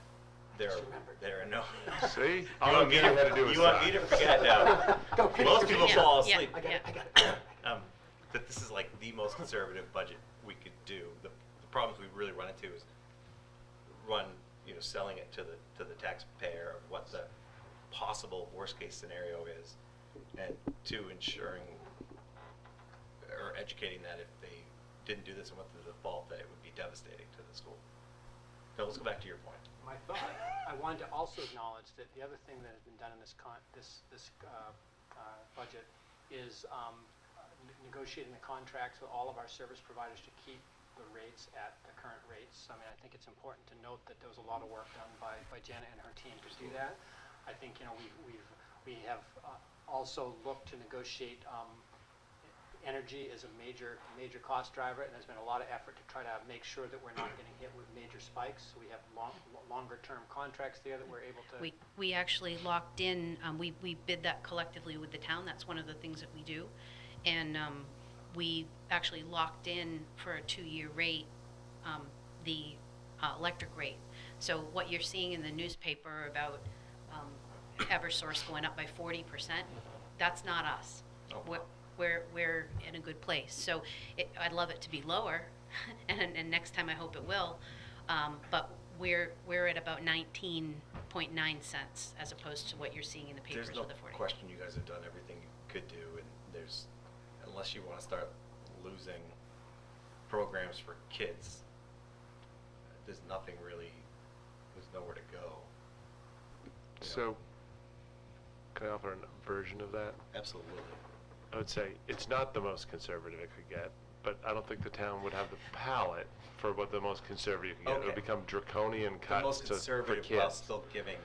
there are no. See? You All want I me had to do to, was you want me to forget now? Go, finish Most your people pitch. fall Yeah, asleep. I got it, I got it. That this is like the most conservative budget we could do. The problems we really run into is selling it to the taxpayer of what the possible worst case scenario is, and two, ensuring or educating that if they didn't do this and went through the default, that it would be devastating to the school. So let's go back to your point. My thought, I wanted to also acknowledge that the other thing that has been done in this budget is negotiating the contracts with all of our service providers to keep the rates at the current rates. I mean, I think it's important to note that there was a lot of work done by Janet and her team to do that. I think, you know, we have also looked to negotiate energy is a major cost driver, and there's been a lot of effort to try to make sure that we're not getting hit with major spikes. So we have longer term contracts there that we're able to. We actually locked in, we bid that collectively with the town. That's one of the things that we do. And we actually locked in for a 2-year rate, the electric rate. So what you're seeing in the newspaper about Eversource going up by 40%, that's not us. Oh, We're, wow. we're in a good place. So I'd love it to be lower, and next time I hope it will. But we're at about 19.9 cents as opposed to what you're seeing in the papers There's no with the 40. question you guys have done everything you could do, and there's, unless you want to start losing programs for kids, there's nothing really there's nowhere to go. You know? So, can I offer a version of that? Absolutely. I would say it's not the most conservative it could get, but I don't think the town would have the palate for what the most conservative you could get. It would Okay. become draconian The cuts most for conservative kids. while still giving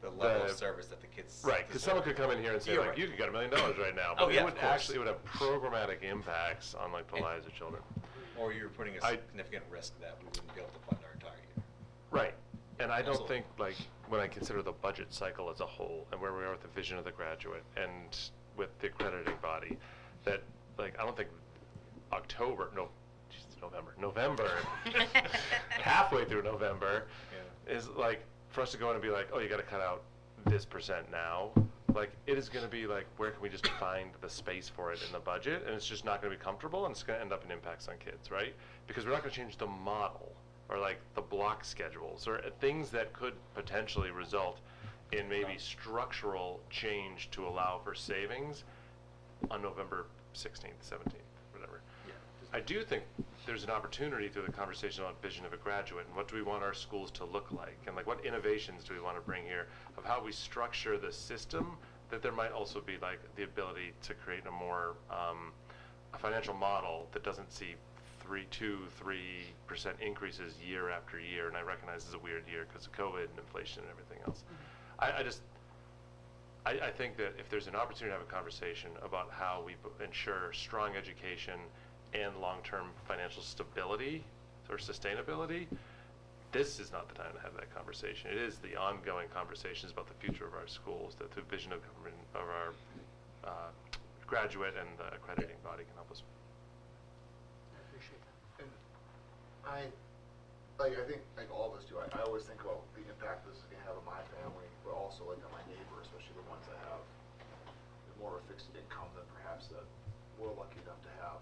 the level The- of service that the kids Right, because someone could come in here and say, You're like, right. you could get $1 million right now, Oh, but yeah, it of would course. actually, it would have programmatic impacts on like the lives of children. Or you're putting a I- significant risk that we wouldn't be able to fund our entire year. Right, and I don't Absolutely. think, like, when I consider the budget cycle as a whole, and where we are with the vision of the graduate, and with the accrediting body, that, like, I don't think November, halfway through November, is like, for us to go in and be like, oh, you gotta cut out this % now, like, it is gonna be like, where can we just find the space for it in the budget, and it's just not gonna be comfortable, and it's gonna end up in impacts on kids, right? Because we're not gonna change the model, or like the block schedules, or things that could potentially result in maybe structural change to allow for savings on November 16th, 17th, whatever. I do think there's an opportunity through the conversation about vision of a graduate and what do we want our schools to look like, and like what innovations do we want to bring here of how we structure the system, that there might also be like the ability to create a more a financial model that doesn't see 2-3% increases year after year. And I recognize this is a weird year because of COVID and inflation and everything else. I think that if there's an opportunity to have a conversation about how we ensure strong education and long-term financial stability or sustainability, this is not the time to have that conversation. It is the ongoing conversations about the future of our schools that the vision of government of our graduate and the accrediting body can help us. I appreciate that. And I think like all of us do, I always think about the impact this is going to have on my family, but also like on my neighbor, especially the ones that have more of a fixed income than perhaps that we're lucky enough to have.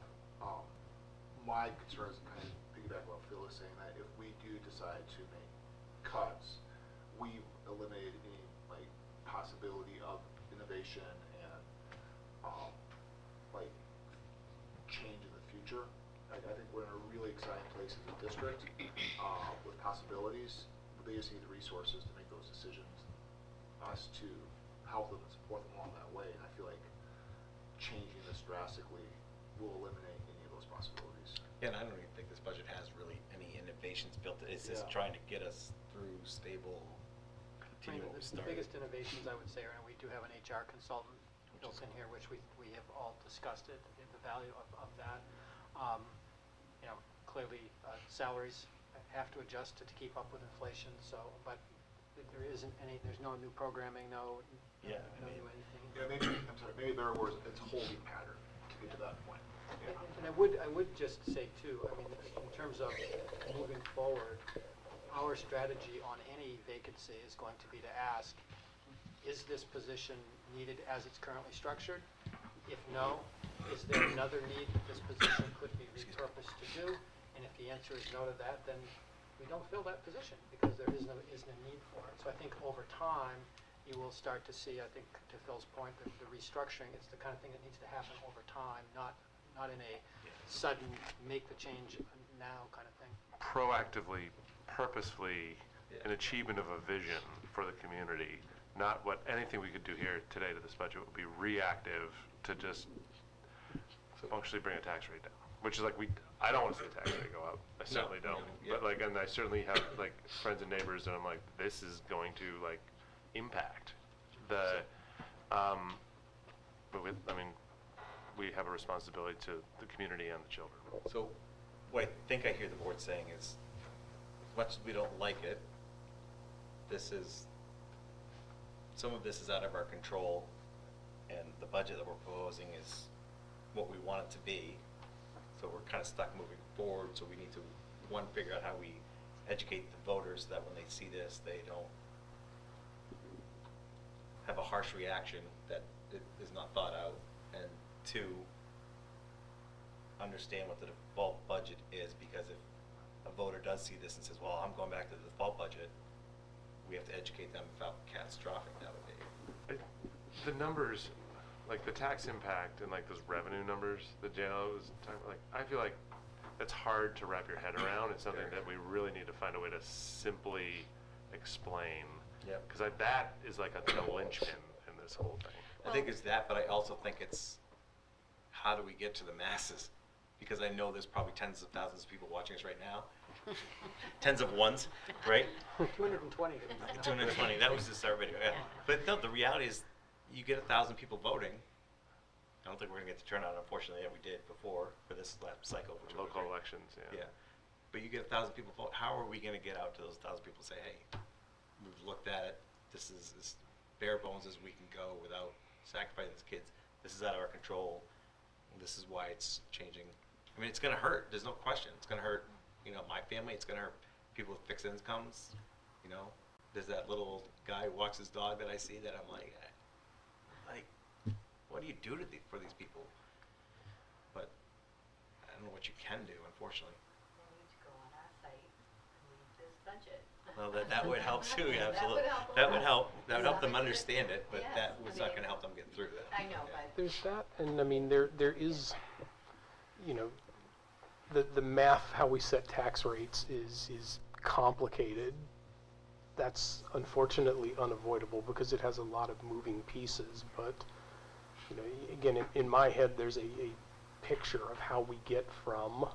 My concern is kind of piggyback what Phil is saying, that if we do decide to make cuts, we've eliminated any like possibility of innovation and like change in the future. I think we're in a really exciting place as a district with possibilities, but they just need the resources to make those decisions, us to help them and support them along that way. And I feel like changing this drastically will eliminate any of those possibilities. Yeah, and I don't even think this budget has really any innovations built in. It's just Yeah. trying to get us through stable, I continue mean, what we the started. biggest innovations, I would say, are, and we do have an HR consultant Which built is in here, which we have all discussed it, the value of that. You know, clearly, salaries have to adjust to keep up with inflation, so, but there isn't any, there's no new programming, no Yeah, no I mean- new anything. Yeah, maybe, I'm sorry, maybe better words, it's holding pattern to get to that point. Yeah. And I would just say too, I mean, in terms of moving forward, our strategy on any vacancy is going to be to ask, is this position needed as it's currently structured? If no, is there another need that this position could be repurposed to do? And if the answer is no to that, then we don't fill that position because there isn't a need for it. So I think over time, you will start to see, I think to Phil's point, the restructuring, it's the kind of thing that needs to happen over time, not in a sudden make the change now kind of thing. Proactively, purposefully, an achievement of a vision for the community, not what anything we could do here today to this budget would be reactive to just functionally bring a tax rate down. Which is like, I don't want to see the tax rate go up. I certainly don't. yeah. But like, and I certainly have like friends and neighbors and I'm like, this is going to like impact the, but with, I mean, we have a responsibility to the community and the children. So what I think I hear the board saying is, as much as we don't like it, some of this is out of our control, and the budget that we're proposing is what we want it to be. So we're kind of stuck moving forward, so we need to, one, figure out how we educate the voters that when they see this, they don't have a harsh reaction that it is not thought out, and two, understand what the default budget is, because if a voter does see this and says, well, I'm going back to the default budget, we have to educate them about how catastrophic that would be. The numbers, like the tax impact and like those revenue numbers that JLO was talking about, like, I feel like that's hard to wrap your head around. It's something that we really need to find a way to simply explain. Yep. Because that is like a linchpin in this whole thing. I think it's that, but I also think it's how do we get to the masses? Because I know there's probably tens of thousands of people watching us right now. Tens of ones, right? 220. 220, that was just our video, yeah. But no, the reality is, you get 1,000 people voting. I don't think we're gonna get the turnout, unfortunately, that we did before for this last cycle. Which was Local great. elections, yeah. Yeah, but you get 1,000 people vote, how are we gonna get out to those 1,000 people and say, hey, we've looked at it, this is as bare bones as we can go without sacrificing these kids, this is out of our control, and this is why it's changing. I mean, it's gonna hurt, there's no question, it's gonna hurt, my family, it's gonna hurt people with fixed incomes, there's that little guy who walks his dog that I see that I'm like, what do you do for these people? But I don't know what you can do, unfortunately. They need to go on our site and read this budget. Well, that would help too, yeah, That absolutely. would help a That would lot. help, that would help them Yes. understand it, but Yes, that was I not mean, gonna help them get through that. I know, Yeah. but There's that, and I mean, there is, the math, how we set tax rates is complicated. That's unfortunately unavoidable because it has a lot of moving pieces, but, again, in my head, there's a picture of how we get from,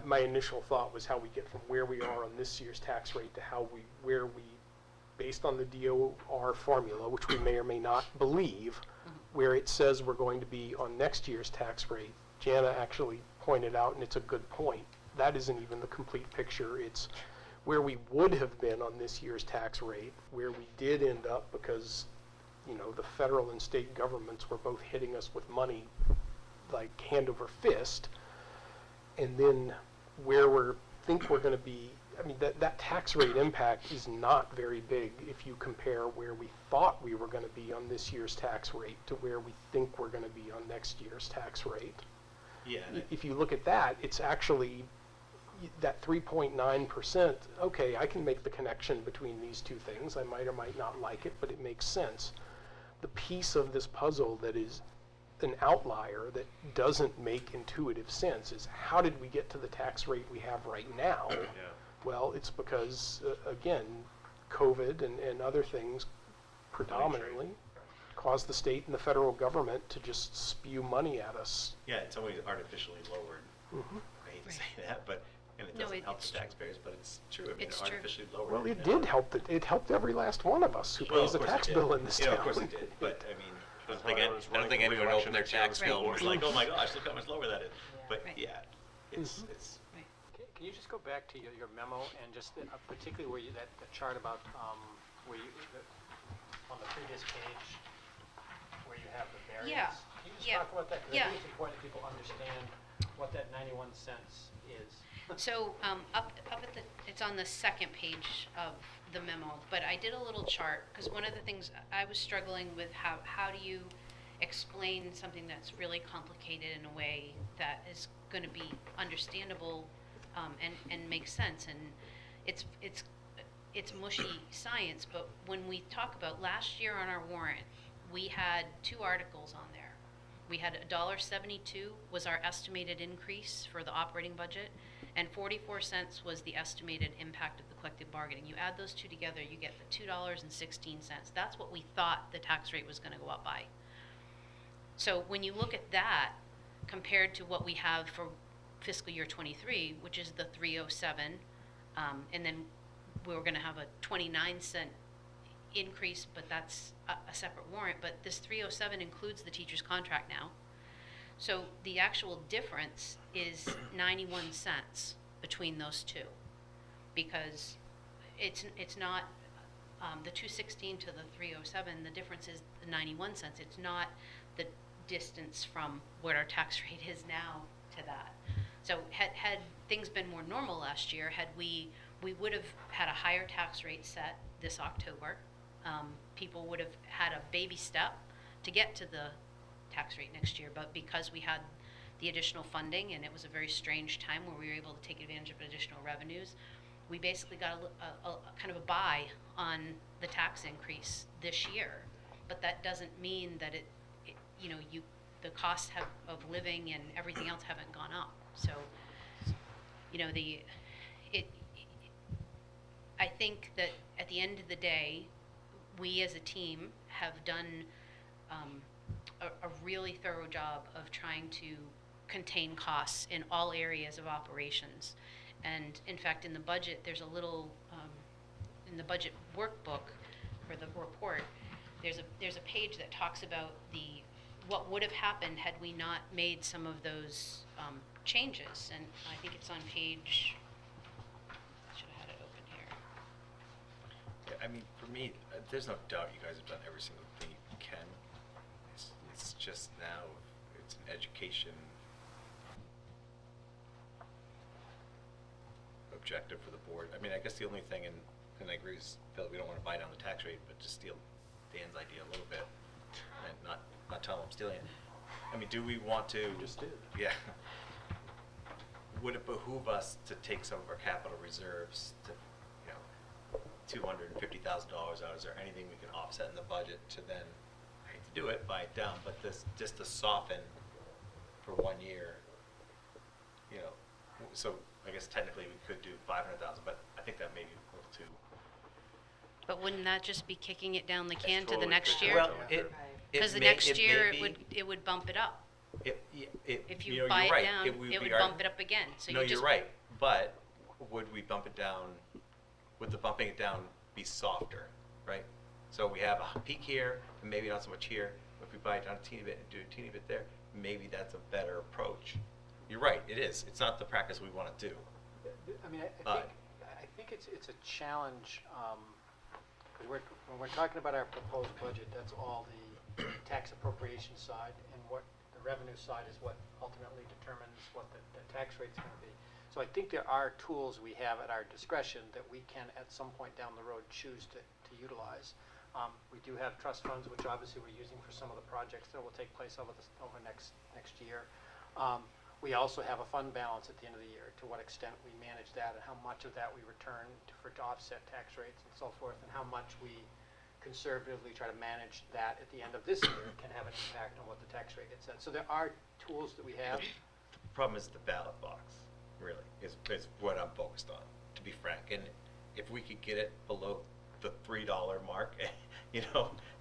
my initial thought was how we get from where we are on this year's tax rate to where we, based on the DOR formula, which we may or may not believe, where it says we're going to be on next year's tax rate. Jana actually pointed out, and it's a good point, that isn't even the complete picture. It's where we would have been on this year's tax rate, where we did end up because, the federal and state governments were both hitting us with money like hand over fist, and then where think we're going to be. I mean, that tax rate impact is not very big if you compare where we thought we were going to be on this year's tax rate to where we think we're going to be on next year's tax rate. Yeah. If you look at that, it's actually that 3.9%, okay, I can make the connection between these two things. I might or might not like it, but it makes sense. The piece of this puzzle that is an outlier that doesn't make intuitive sense is how did we get to the tax rate we have right now? Yeah. Well, it's because, again, COVID and other things predominantly caused the state and the federal government to just spew money at us. Yeah, it's always artificially lowered. Mhm. I hate to say that, but, and it No, doesn't help it's the true. taxpayers, but it's true. I mean, It's it true. artificially lowered. Well, it yeah. did help. It helped every last one of us who Well, pays of a course tax it did. bill in this Yeah, town. of course it did, but I mean, I That's don't think, why I was I don't running think for anyone re-election opened their next year tax on the bill and was school like, board. oh my gosh, look how much lower that is. Yeah. But Right. yeah, it's, Can you just go back to your memo and just particularly where that chart about where on the previous page where you have the variance? Yeah, Can you just yeah, talk about that? 'Cause yeah. I think it's important that people understand what that 91 cents is. So up at it's on the second page of the memo, but I did a little chart, because one of the things I was struggling with, how do you explain something that's really complicated in a way that is going to be understandable and make sense. And it's mushy science, but when we talk about last year on our warrant, we had 2 articles on there. We had $1.72 was our estimated increase for the operating budget, and 44 cents was the estimated impact of the collective bargaining. You add those two together, you get the $2.16. That's what we thought the tax rate was going to go up by. So when you look at that compared to what we have for fiscal year 23, which is the 307, and then we were going to have a 29-cent increase, but that's a separate warrant. But this 307 includes the teacher's contract now. So the actual difference is 91 cents between those two, because it's not the 216 to the 307. The difference is the 91 cents. It's not the distance from what our tax rate is now to that. So had things been more normal last year, we would have had a higher tax rate set this October. People would have had a baby step to get to the tax rate next year, but because we had the additional funding and it was a very strange time where we were able to take advantage of additional revenues, we basically got a kind of a buy on the tax increase this year. But that doesn't mean that the costs of living and everything else haven't gone up. So, I think that at the end of the day, we as a team have done a really thorough job of trying to contain costs in all areas of operations. And in fact, in the budget, there's a little, in the budget workbook for the report, there's a page that talks about what would have happened had we not made some of those changes. And I think it's on page, I should have had it open here. Yeah, I mean, for me, there's no doubt you guys have done every single thing you can. It's just now, it's an education objective for the board. I mean, I guess the only thing, and I agree with Phil, we don't want to buy down the tax rate, but just steal Dan's idea a little bit and not tell him I'm stealing it. I mean, do we want to? You just did. Yeah. Would it behoove us to take some of our capital reserves to, $250,000 out? Is there anything we can offset in the budget to then, I hate to do it, buy it down, but this, just to soften for 1 year, so I guess technically we could do 500,000, but I think that may be a little too. But wouldn't that just be kicking it down the can to the Totally next could. year? Well, Right. Because the may- next year, may be. it would bump it up. If you you're buy it right. down, it would be bump it up again. So No, you you're just right, but would we bump it down, would the bumping it down be softer, right? So we have a peak here, and maybe not so much here, but if we buy it down a teeny bit and do a teeny bit there, maybe that's a better approach. You're right, it is. It's not the practice we want to do. I mean, But- I think it's a challenge, because when we're talking about our proposed budget, that's all the tax appropriation side, and what the revenue side is what ultimately determines what the tax rate's gonna be. So I think there are tools we have at our discretion that we can, at some point down the road, choose to utilize. We do have trust funds, which obviously we're using for some of the projects that will take place over next year. We also have a fund balance at the end of the year, to what extent we manage that and how much of that we return to offset tax rates and so forth, and how much we conservatively try to manage that at the end of this year can have an impact on what the tax rate gets set. So there are tools that we have. The problem is the ballot box, really, is what I'm focused on, to be frank. And if we could get it below the $3 mark,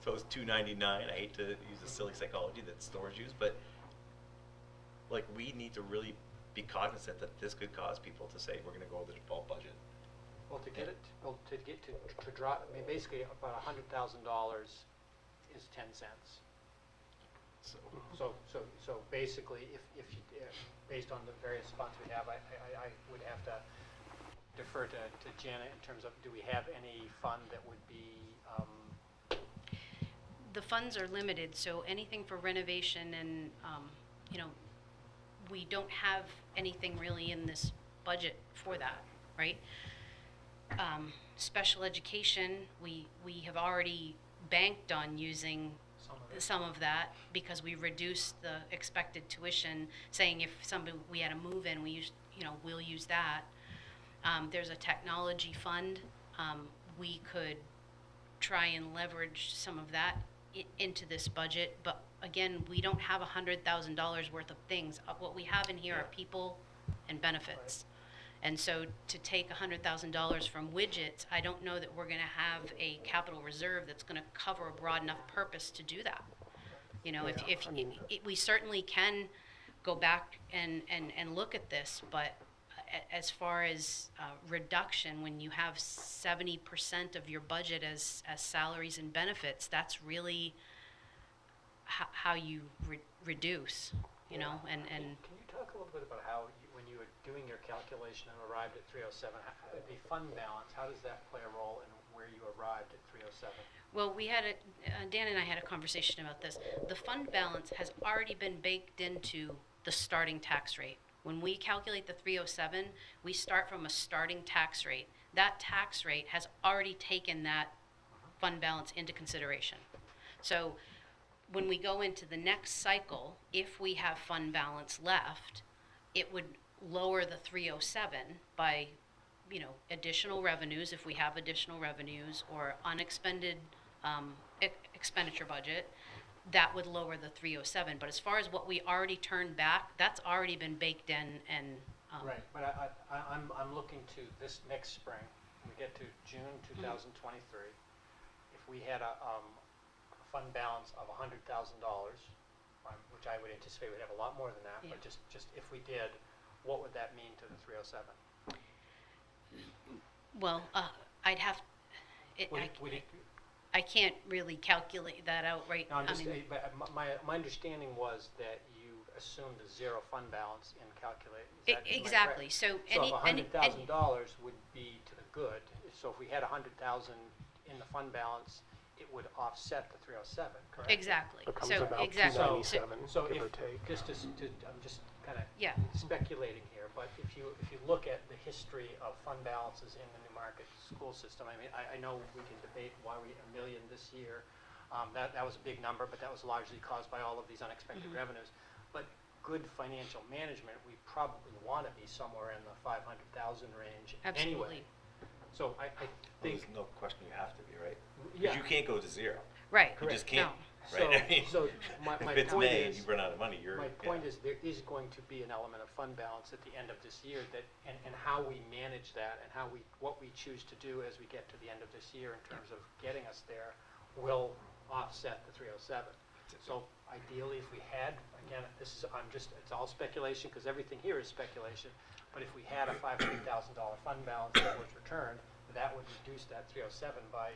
so it's $2.99. I hate to use the silly psychology that stores use, but like, we need to really be cognizant that this could cause people to say, we're going to go with the default budget. Well, to drop, I mean, basically about $100,000 is 10 cents. So, So basically, if you, based on the various funds we have, I would have to defer to Janet in terms of, do we have any fund that would be, the funds are limited, so anything for renovation and, we don't have anything really in this budget for that, right? Special education, we have already banked on using some of that because we reduced the expected tuition, saying if we had a move-in, we'll use that. There's a technology fund. We could try and leverage some of that into this budget, but again, we don't have $100,000 worth of things. What we have in here are people and benefits. And so to take $100,000 from widgets, I don't know that we're going to have a capital reserve that's going to cover a broad enough purpose to do that. We certainly can go back and look at this, but as far as reduction, when you have 70% of your budget as salaries and benefits, that's really how you reduce, and Can you talk a little bit about how, when you were doing your calculation and arrived at 307, the fund balance, how does that play a role in where you arrived at 307? Well, Dan and I had a conversation about this. The fund balance has already been baked into the starting tax rate. When we calculate the 307, we start from a starting tax rate. That tax rate has already taken that fund balance into consideration. So when we go into the next cycle, if we have fund balance left, it would lower the 307 by, additional revenues, if we have additional revenues, or unexpended expenditure budget. That would lower the 307. But as far as what we already turned back, that's already been baked in and. Right, but I'm looking to this next spring, we get to June 2023, if we had a fund balance of $100,000, which I would anticipate we'd have a lot more than that, but just if we did, what would that mean to the 307? Well, I'd have, I can't really calculate that out right. No, I'm just, I mean, but my understanding was that you assumed a zero fund balance in calculating. Am I correct? exactly. So So if $100,000 would be to the good, so if we had $100,000 in the fund balance, it would offset the 307, correct? exactly. Becomes So about exactly. 297, So give if, or take. I'm just kind of Yeah. speculating here, but if you look at the history of fund balances in the Newmarket school system, I mean, I know we can debate why we $1 million this year. That was a big number, but that was largely caused by all of these unexpected revenues. But good financial management, we probably want to be somewhere in the 500,000 range anyway. Absolutely. So I think, There's no question you have to be, right? yeah. Because you can't go to zero. Right. You just No. can't, right? I mean, So my if it's point May and is, you run out of money, you're. my point is there is going to be an element of fund balance at the end of this year that, and how we manage that and what we choose to do as we get to the end of this year in terms of getting us there will offset the 307. So ideally, if we had, again, it's all speculation because everything here is speculation, but if we had a $500,000 fund balance that was returned, that would reduce that 307 by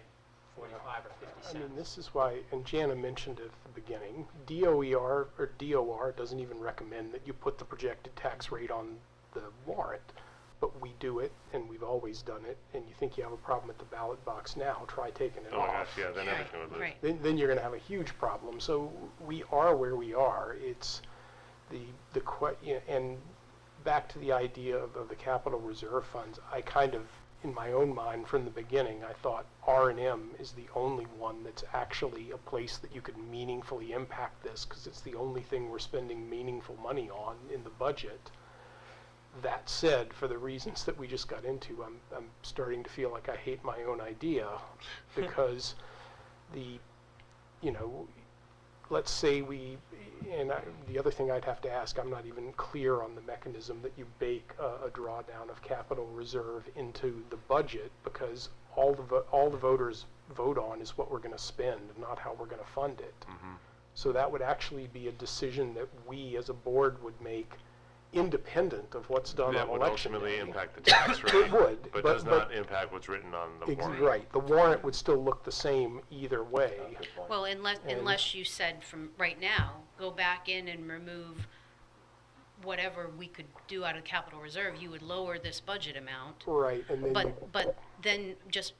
45 or 50 cents. I mean, this is why, and Jana mentioned it at the beginning, DOER or DOR doesn't even recommend that you put the projected tax rate on the warrant, but we do it, and we've always done it, and you think you have a problem at the ballot box now, try taking it Oh my off. gosh, yeah, then everything would lose. Right. Then you're going to have a huge problem. So we are where we are. It's and back to the idea of the capital reserve funds, I kind of, in my own mind from the beginning, I thought R&M is the only one that's actually a place that you could meaningfully impact this because it's the only thing we're spending meaningful money on in the budget. That said, for the reasons that we just got into, I'm starting to feel like I hate my own idea because let's say the other thing I'd have to ask, I'm not even clear on the mechanism that you bake a drawdown of capital reserve into the budget because all the voters vote on is what we're going to spend, not how we're going to fund it. Mm-hmm. So that would actually be a decision that we as a board would make independent of what's done That on would election ultimately day. impact the tax rate. It would, But but- does not impact what's written on the warrant. Right, the warrant would still look the same either way. Good point. Well, And- unless you said from right now, go back in and remove whatever we could do out of capital reserve, you would lower this budget amount. Right, and then you, But then just,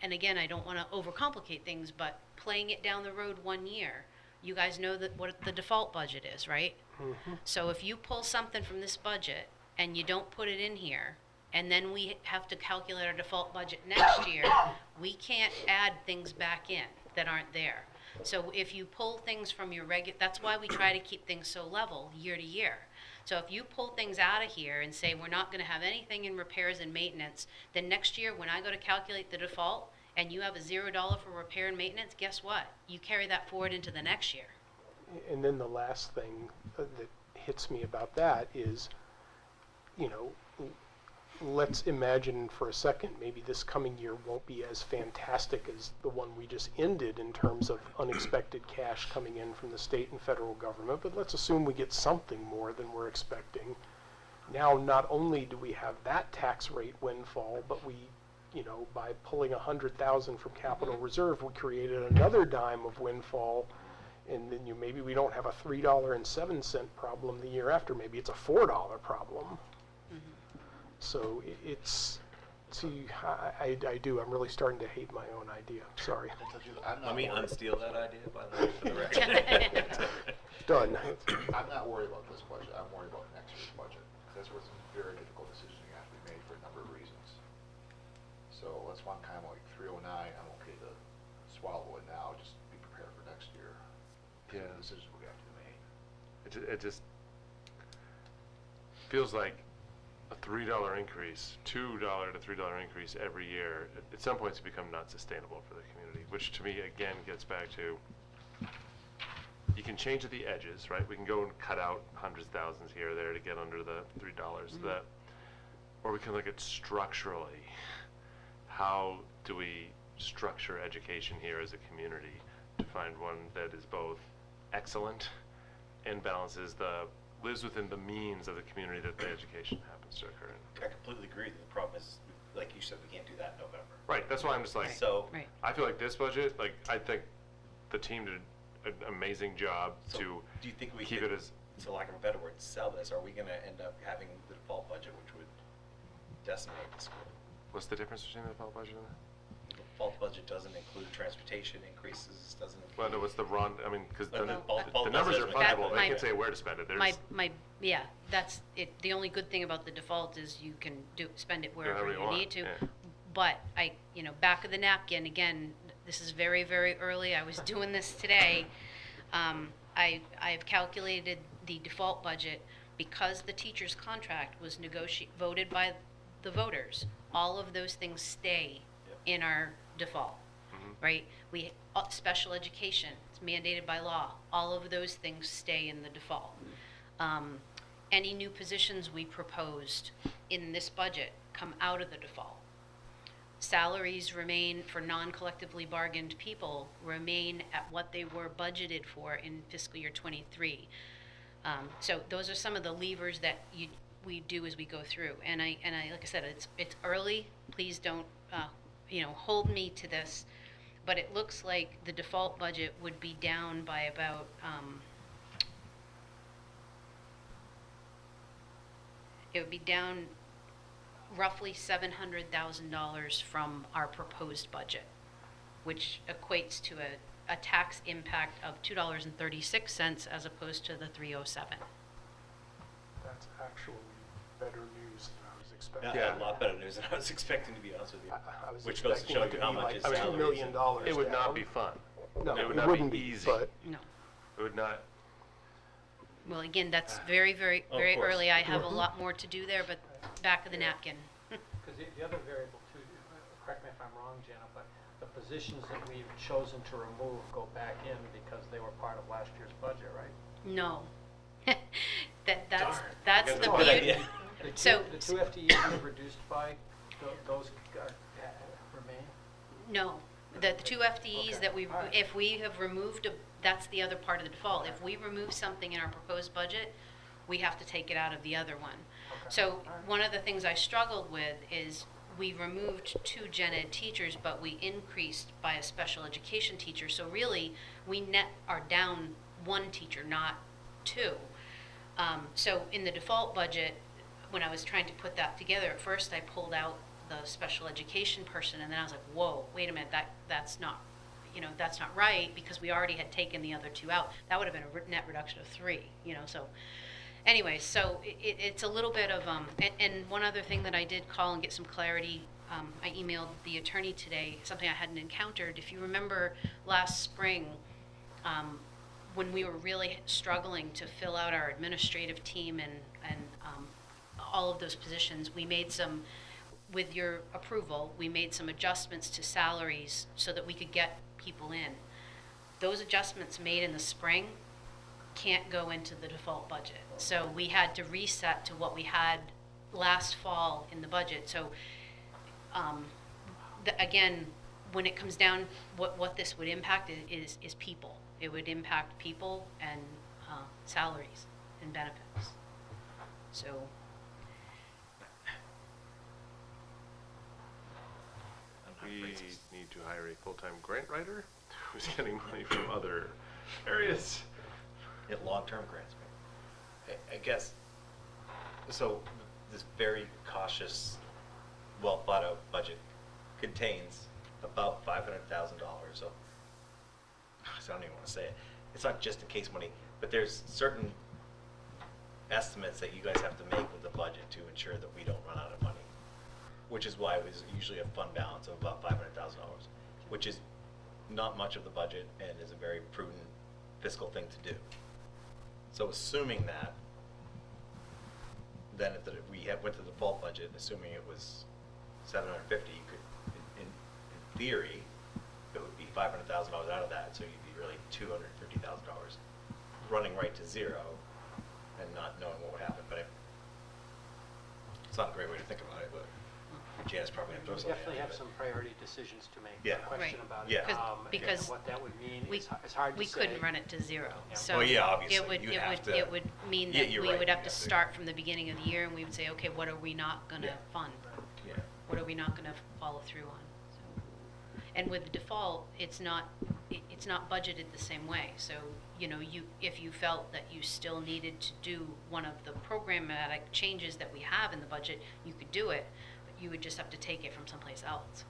and again, I don't want to overcomplicate things, but playing it down the road 1 year, you guys know that what the default budget is, right? Mhm. So if you pull something from this budget and you don't put it in here, and then we have to calculate our default budget next year, we can't add things back in that aren't there. So if you pull things from your that's why we try to keep things so level year to year. So if you pull things out of here and say we're not going to have anything in repairs and maintenance, then next year when I go to calculate the default and you have a $0 for repair and maintenance, guess what? You carry that forward into the next year. and then the last thing that hits me about that is, let's imagine for a second, maybe this coming year won't be as fantastic as the one we just ended in terms of unexpected cash coming in from the state and federal government, but let's assume we get something more than we're expecting. Now, not only do we have that tax rate windfall, but we, by pulling 100,000 from capital reserve, we created another dime of windfall, and then maybe we don't have a $3.07 problem the year after, maybe it's a $4 problem. So I'm really starting to hate my own idea, sorry. Let me unsteal that idea, by the way, for the record. Done. I'm not worried about this budget, I'm worried about next year's budget. This was a very difficult decision you have to be made for a number of reasons. So that's why I'm kind of like 309, I'm okay to swallow it now, just be prepared for next year. Yeah. The decisions we have to be made. It just feels like a $3 increase, $2 to $3 increase every year, at some point it's become not sustainable for the community, which to me, again, gets back to, you can change at the edges, right? We can go and cut out hundreds, thousands here or there to get under the $3 that, or we can look at structurally, how do we structure education here as a community to find one that is both excellent and lives within the means of the community that the education happens to occur in. I completely agree. The problem is, like you said, we can't do that in November. Right, that's why I'm just like, Right. So, Right. I feel like this budget, like, I think the team did an amazing job so to do you think we keep could, it as, for lack of a better word, sell this? Are we going to end up having the default budget, which would decimate the school? what's the difference between the default budget and The default budget doesn't include transportation increases, doesn't include. well, no, what's the because But the default the numbers are budget- fungible, my- they can say where to spend it, My, there's, yeah, that's it. The only good thing about the default is you can spend it wherever however you you want, need to. yeah. But back of the napkin, again, this is very, very early. I was doing this today. I've calculated the default budget because the teacher's contract was voted by the voters. All of those things stay in our default, right? Special education, it's mandated by law. All of those things stay in the default. Any new positions we proposed in this budget come out of the default. Salaries remain, for non-collectively bargained people, remain at what they were budgeted for in fiscal year '23. So those are some of the levers that we do as we go through. And I like I said, it's early. Please don't hold me to this, but it looks like the default budget would be down by about it would be down roughly $700,000 from our proposed budget, which equates to a tax impact of $2.36 as opposed to the $3.07. That's actually better news than I was expecting. Yeah, a lot better news than I was expecting, to be honest with you. I was Which goes to expecting show it to you how be much like is $2 salaries million and- it would not down. be fun. No, It would it not wouldn't be be, easy. but No. It would not, Well, again, that's very, very, Of very course. early. I have a lot more to do there, but back of the napkin. Because the other variable too, correct me if I'm wrong, Jana, but the positions that we've chosen to remove go back in because they were part of last year's budget, right? No. That's Darn. that's You the got a good beauty. idea. The two FTEs we've reduced by, those remain? No, the two FTEs Okay. that we, All right. if we have removed, that's the other part of the default. If we remove something in our proposed budget, we have to take it out of the other one. Okay. So All right. one of the things I struggled with is we removed 2 gen ed teachers, but we increased by a special education teacher. So really, we net are down 1 teacher, not 2. So in the default budget, when I was trying to put that together, at first I pulled out the special education person, and then I was like, whoa, wait a minute, that's not, that's not right, because we already had taken the other 2 out. That would have been a net reduction of 3, so. Anyways, so it's a little bit of, and one other thing that I did call and get some clarity, I emailed the attorney today, something I hadn't encountered. If you remember last spring, when we were really struggling to fill out our administrative team and all of those positions, we made some, with your approval, we made some adjustments to salaries so that we could get people in. Those adjustments made in the spring can't go into the default budget. So we had to reset to what we had last fall in the budget. So again, when it comes down, what this would impact is people. It would impact people and salaries and benefits. So we need to hire a full-time grant writer who's getting money from other areas. Get long-term grants, right? I guess, so this very cautious, well-thought-out budget contains about $500,000 of, I don't even want to say it, it's not just in case money, but there's certain estimates that you guys have to make with the budget to ensure that we don't run out of money, which is why it was usually a fund balance of about $500,000, which is not much of the budget and is a very prudent fiscal thing to do. So assuming that, then if we went to the default budget, assuming it was 750, you could, in theory, it would be $500,000 out of that, so you'd be really $250,000 running right to zero and not knowing what would happen. But it's not a great way to think about it, but. Janice probably have to throw We something definitely out have there, some priority decisions to make. Yeah. No question Right. about Yeah. it. Because and what that would mean we, is it's hard to we say. couldn't run it to zero, Yeah. so. Well, yeah, obviously, It would, you it have would, to- it would mean Yeah, that you're we right, would you have to have to- start from the beginning of the year, and we would say, okay, what are we not gonna Yeah. fund? yeah. What are we not gonna follow through on? So, and with default, it's not budgeted the same way, so, you know, if you felt that you still needed to do one of the programmatic changes that we have in the budget, you could do it, but you would just have to take it from someplace else.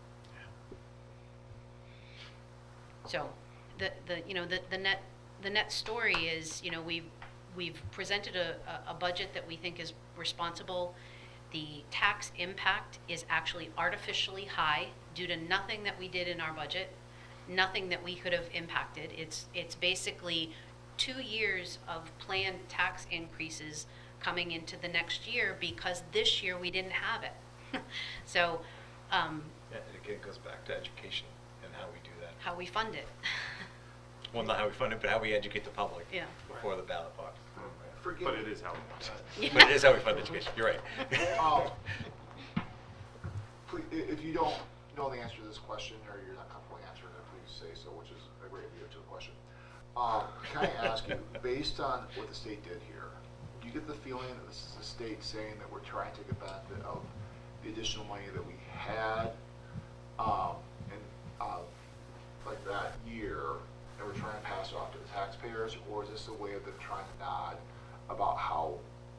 So, the net story is, you know, we've presented a budget that we think is responsible. The tax impact is actually artificially high due to nothing that we did in our budget, nothing that we could have impacted. It's basically 2 years of planned tax increases coming into the next year because this year we didn't have it. So, Yeah, and again, it goes back to education and how we do that. how we fund it. Well, not how we fund it, but how we educate the public Yeah. before the ballot box. Forgive But me. it is how we want it. But it is how we fund education, you're right. Please, if you don't know the answer to this question, or you're not comfortable answering it, please say so, which is a great view to the question. Can I ask you, based on what the state did here, do you get the feeling that this is the state saying that we're trying to take a benefit of the additional money that we had, like that year, and we're trying to pass it off to the taxpayers, or is this a way of them trying to nod about how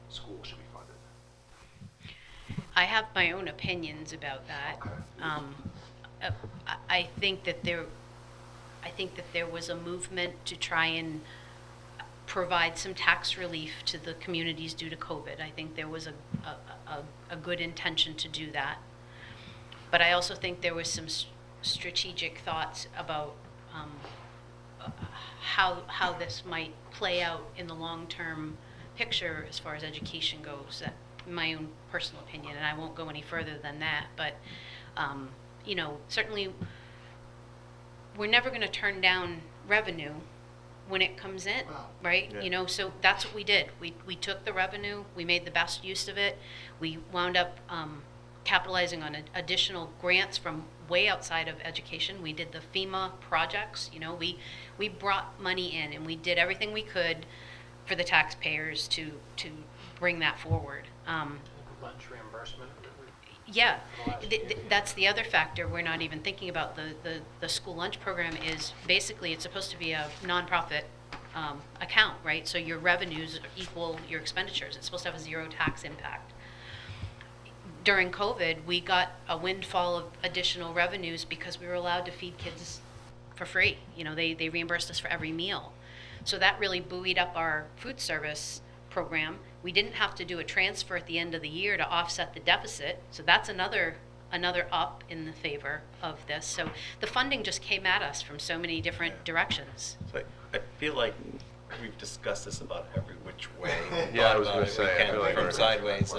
schools should be funded? I have my own opinions about that. Okay. I think that there was a movement to try and provide some tax relief to the communities due to COVID. I think there was a good intention to do that. But I also think there was some strategic thoughts about how this might play out in the long-term picture as far as education goes. That's my own personal opinion, and I won't go any further than that. But you know, certainly we're never going to turn down revenue when it comes in, Wow. right? Yeah. You know, so that's what we did. We took the revenue, we made the best use of it. We wound up capitalizing on additional grants from way outside of education. We did the FEMA projects, you know, we brought money in and we did everything we could for the taxpayers to bring that forward. Lunch reimbursement. Yeah, For the last year. that's the other factor we're not even thinking about. The school lunch program is basically, it's supposed to be a nonprofit account, right? So your revenues equal your expenditures. It's supposed to have a zero tax impact. During COVID, we got a windfall of additional revenues because we were allowed to feed kids for free. You know, they reimbursed us for every meal. So that really buoyed up our food service program. We didn't have to do a transfer at the end of the year to offset the deficit. So that's another up in the favor of this. So the funding just came at us from so many different directions. So I feel like we've discussed this about every which way. Yeah, I thought was about gonna it, say, I we can, feel like from we're- sideways.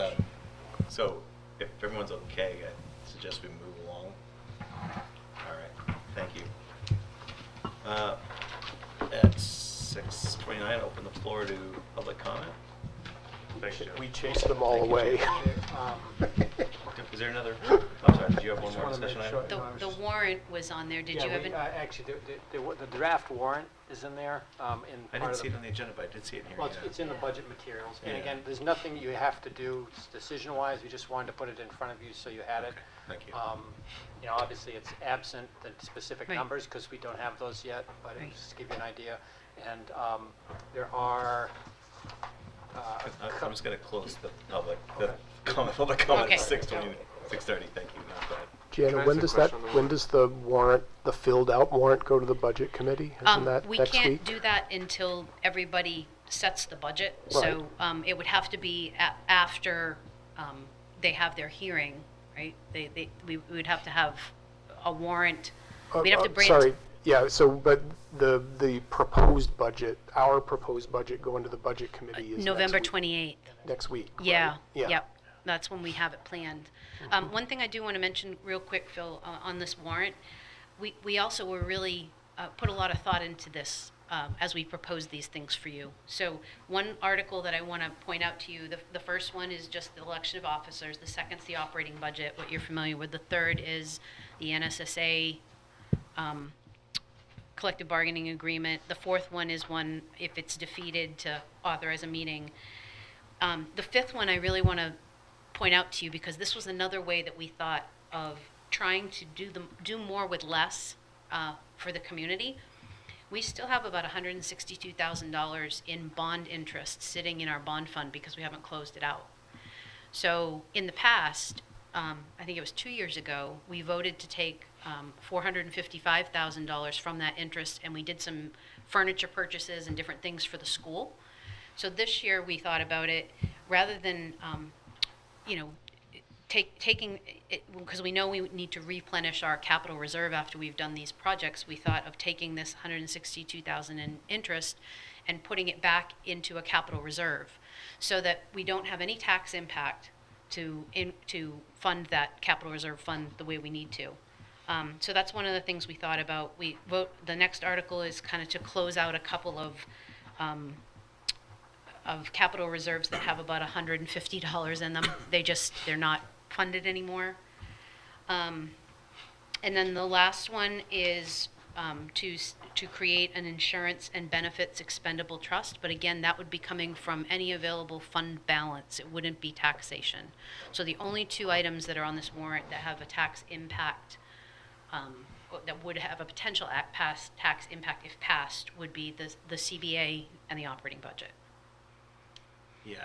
So if everyone's okay, I suggest we move along. All right, thank you. At 6:29, open the floor to public comment. Thanks, Joe. We chased them all Thank you, away. Is there another, I'm sorry, did you have one Just more wanna make discussion sure- item? No, I was The just- warrant was on there. Did you have any? Actually, the draft warrant is in there. In I part didn't of see it on the agenda, but I did see it in here. Well, yeah. it's in the budget materials. And Yeah. again, there's nothing you have to do decision-wise. We just wanted to put it in front of you so you had it. Okay, thank you. You know, obviously, it's absent the specific Right. numbers because we don't have those yet, but Right. just to give you an idea. And there are. I'm just going to close the public, Okay. public comment Okay. at 6:20, 6:30, thank you, not bad. Jana, Can I when ask a does question on the when does the warrant, the filled out warrant go to the budget committee? Isn't that We next can't week? do that until everybody sets the budget. Right. So it would have to be after they have their hearing, right? We would have to have a warrant. We'd have to bring it Sorry, yeah, so, but the proposed budget, our proposed budget going to the budget committee is November next week. 28th. Next week, right? Yeah, Yeah. yep. That's when we have it planned. One thing I do want to mention real quick, Phil, on this warrant, we also were really, put a lot of thought into this as we propose these things for you. So one article that I want to point out to you, the first one is just the election of officers. The second's the operating budget, what you're familiar with. The third is the NSSA collective bargaining agreement. The fourth one is one, if it's defeated, to authorize a meeting. The fifth one I really want to point out to you, because this was another way that we thought of trying to do more with less for the community. We still have about $162,000 in bond interest sitting in our bond fund because we haven't closed it out. So in the past, I think it was 2 years ago, we voted to take $455,000 from that interest, and we did some furniture purchases and different things for the school. So this year we thought about it, rather than, taking it, because we know we need to replenish our capital reserve after we've done these projects, we thought of taking this $162,000 in interest and putting it back into a capital reserve so that we don't have any tax impact to fund that capital reserve fund the way we need to. So that's one of the things we thought about. The next article is kind of to close out a couple of capital reserves that have about $150 in them. They're not funded anymore. And then the last one is to create an insurance and benefits expendable trust. But again, that would be coming from any available fund balance. It wouldn't be taxation. So the only two items that are on this warrant that have a tax impact, that would have a potential tax impact if passed, would be the CBA and the operating budget. Yeah,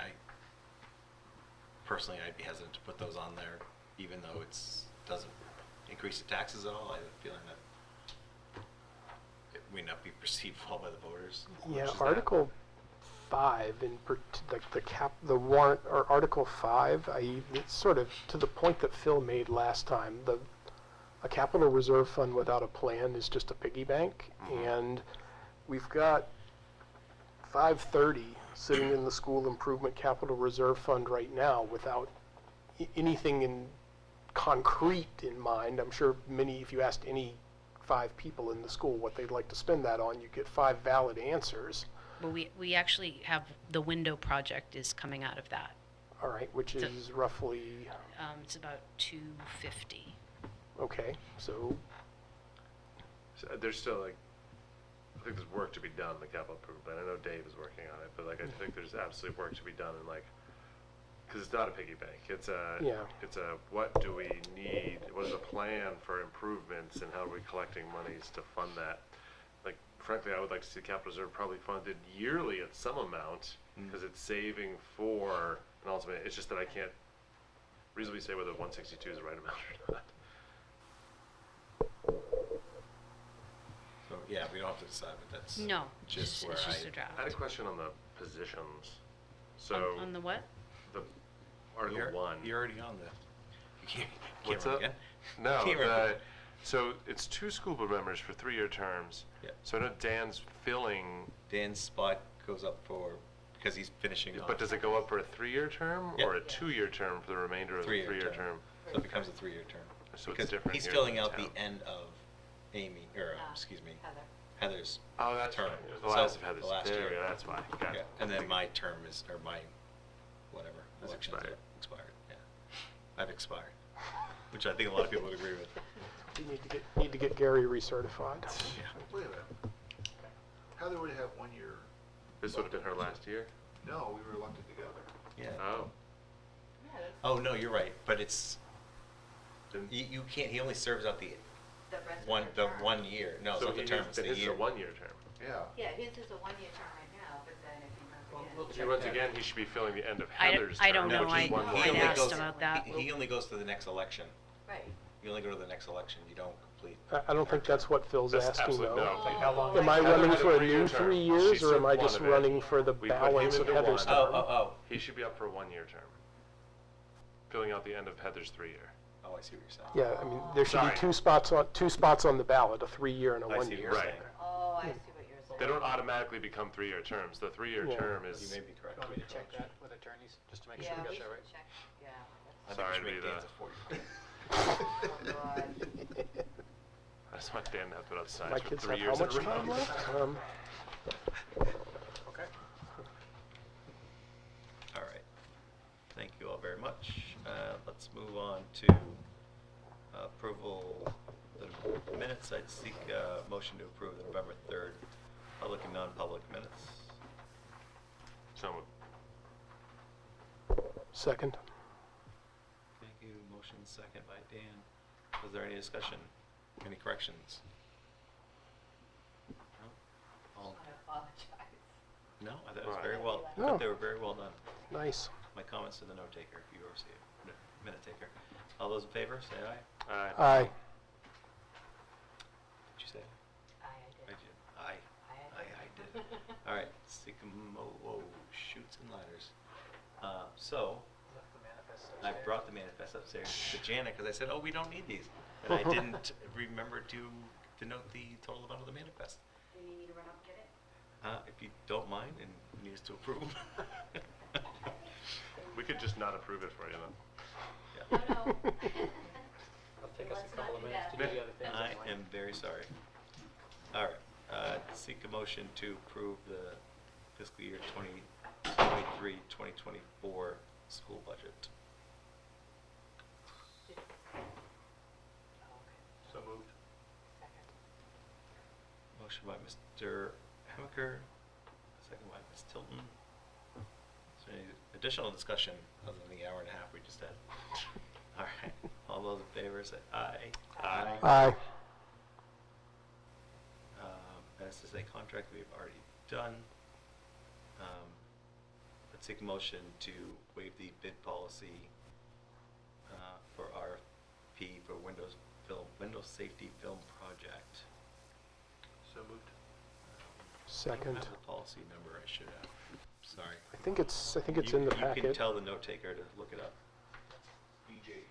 personally, I'd be hesitant to put those on there, even though it doesn't increase the taxes at all. I have a feeling that it may not be perceived well by the voters. Yeah, Article 5, the warrant, or Article 5, it's sort of to the point that Phil made last time. A capital reserve fund without a plan is just a piggy bank, and we've got 530 sitting in the school improvement capital reserve fund right now without anything in concrete in mind. I'm sure if you asked any 5 people in the school what they'd like to spend that on, you get 5 valid answers. Well, we actually have the window project is coming out of that. All right, which is roughly? It's about $250. Okay, so there's still I think there's work to be done in the capital improvement plan. I know Dave is working on it, but I think there's absolutely work to be done, and because it's not a piggy bank. It's a what do we need? What is the plan for improvements, and how are we collecting monies to fund that? Frankly, I would like to see the capital reserve probably funded yearly at some amount, because it's saving for an ultimate. It's just that I can't reasonably say whether 162 is the right amount or not. So yeah, we don't have to decide, but that's No, just where it's just a draft. I had a question on the positions. So On the what? the Article 1. You're already on the. You can't What's run up? again. No, Can't run. so it's 2 school board members for 3-year terms. Yeah. So I know Dan's filling, Dan's spot goes up because he's finishing off. but does it go up for a 3-year term Yeah. or a 2-year term for the remainder of the 3-year term? So it becomes a 3-year term. So it's Because different he's here filling than out town. the end of Heather's Oh, that's term. right. It was the last of Heather's. The last There year. we go, that's why. Got Yeah, it. and then my term my whatever, Has election's expired. expired, yeah. I've expired, which I think a lot of people would agree with. you need to get Gary recertified. Yeah. Wait a minute. Heather would have 1 year. This would have been her last year? No, we were elected together. Yeah. Oh. Oh, no, you're right, but it's, Didn't- you can't, he only serves out the The rest of one the term. 1 year. No, it's So not the term, it's the his is year. a 1-year term. Yeah. Yeah, his is a 1-year term right now, but then if he runs again. If he runs again, he should be filling the end of I Heather's don't term, know. which I is 1 more He I'd only year. asked goes- about that. He only goes to the next election. Right. You only go to the next election, you don't complete. I don't think that's what Phil's That's asking, absolutely though. no. How long? Am I Heather running had a for a 3-year new term. 3 She years, or am I served just one of it. running for the We put him balance of into Heather's one. term? He should be up for a 1-year term, filling out the end of Heather's 3-year. Oh, I see what you're saying. Yeah, I mean, there should Sorry. be two spots on the ballot, a 3-year and a I see what 1-year. you're Right. saying. Oh, I see what you're saying. They don't automatically become 3-year terms. The 3-year Yeah. term You is, may be correct. You want me to check that with attorneys, just to make sure Yeah, we we got that should right? check, yeah. I think Sorry we should to make be Dan's the- a 4-year. Oh, God. I just want Dan to have to put outside My for kids 3 have years how in a much row. time left? Okay. All right. Thank you all very much. Let's move on to approval of the minutes. I'd seek a motion to approve the November 3rd public and non-public minutes. So moved. Second. Thank you. Motion second by Dan. Was there any discussion? Any corrections? No? All, I apologize. no, I thought it was Right. very well. I No. thought they were very well done. Nice. My comments to the note taker, if you ever see a minute taker. All those in favor, say aye. Aye. Did you say? I I did. did. Aye. I did. All right. Whoa, shoots and ladders. So Left the manifest I upstairs. brought the manifest upstairs to Janet because I said, "Oh, we don't need these," and I didn't remember to denote the total amount of the manifest. Do you need me to run up and get it? If you don't mind, and need us to approve them. We could just not approve it for you then. No, no. It'll take us Let's a couple not of do minutes to that. do the other things. I anyway. am very sorry. All right. Seek a motion to approve the fiscal year 2023-2024 school budget. So moved. Motion by Mr. Hemaker, second by Ms. Tilton. Is there any additional discussion other than the hour and a half we just had? All right. All those in favor say aye. Aye. SSA contract we've already done. Let's take a motion to waive the bid policy for RFP for Windows Safety Film Project. So moved. I Second. don't have the policy number. I should have. Sorry. I think it's in the You can packet. tell the note taker to look it up. BJE.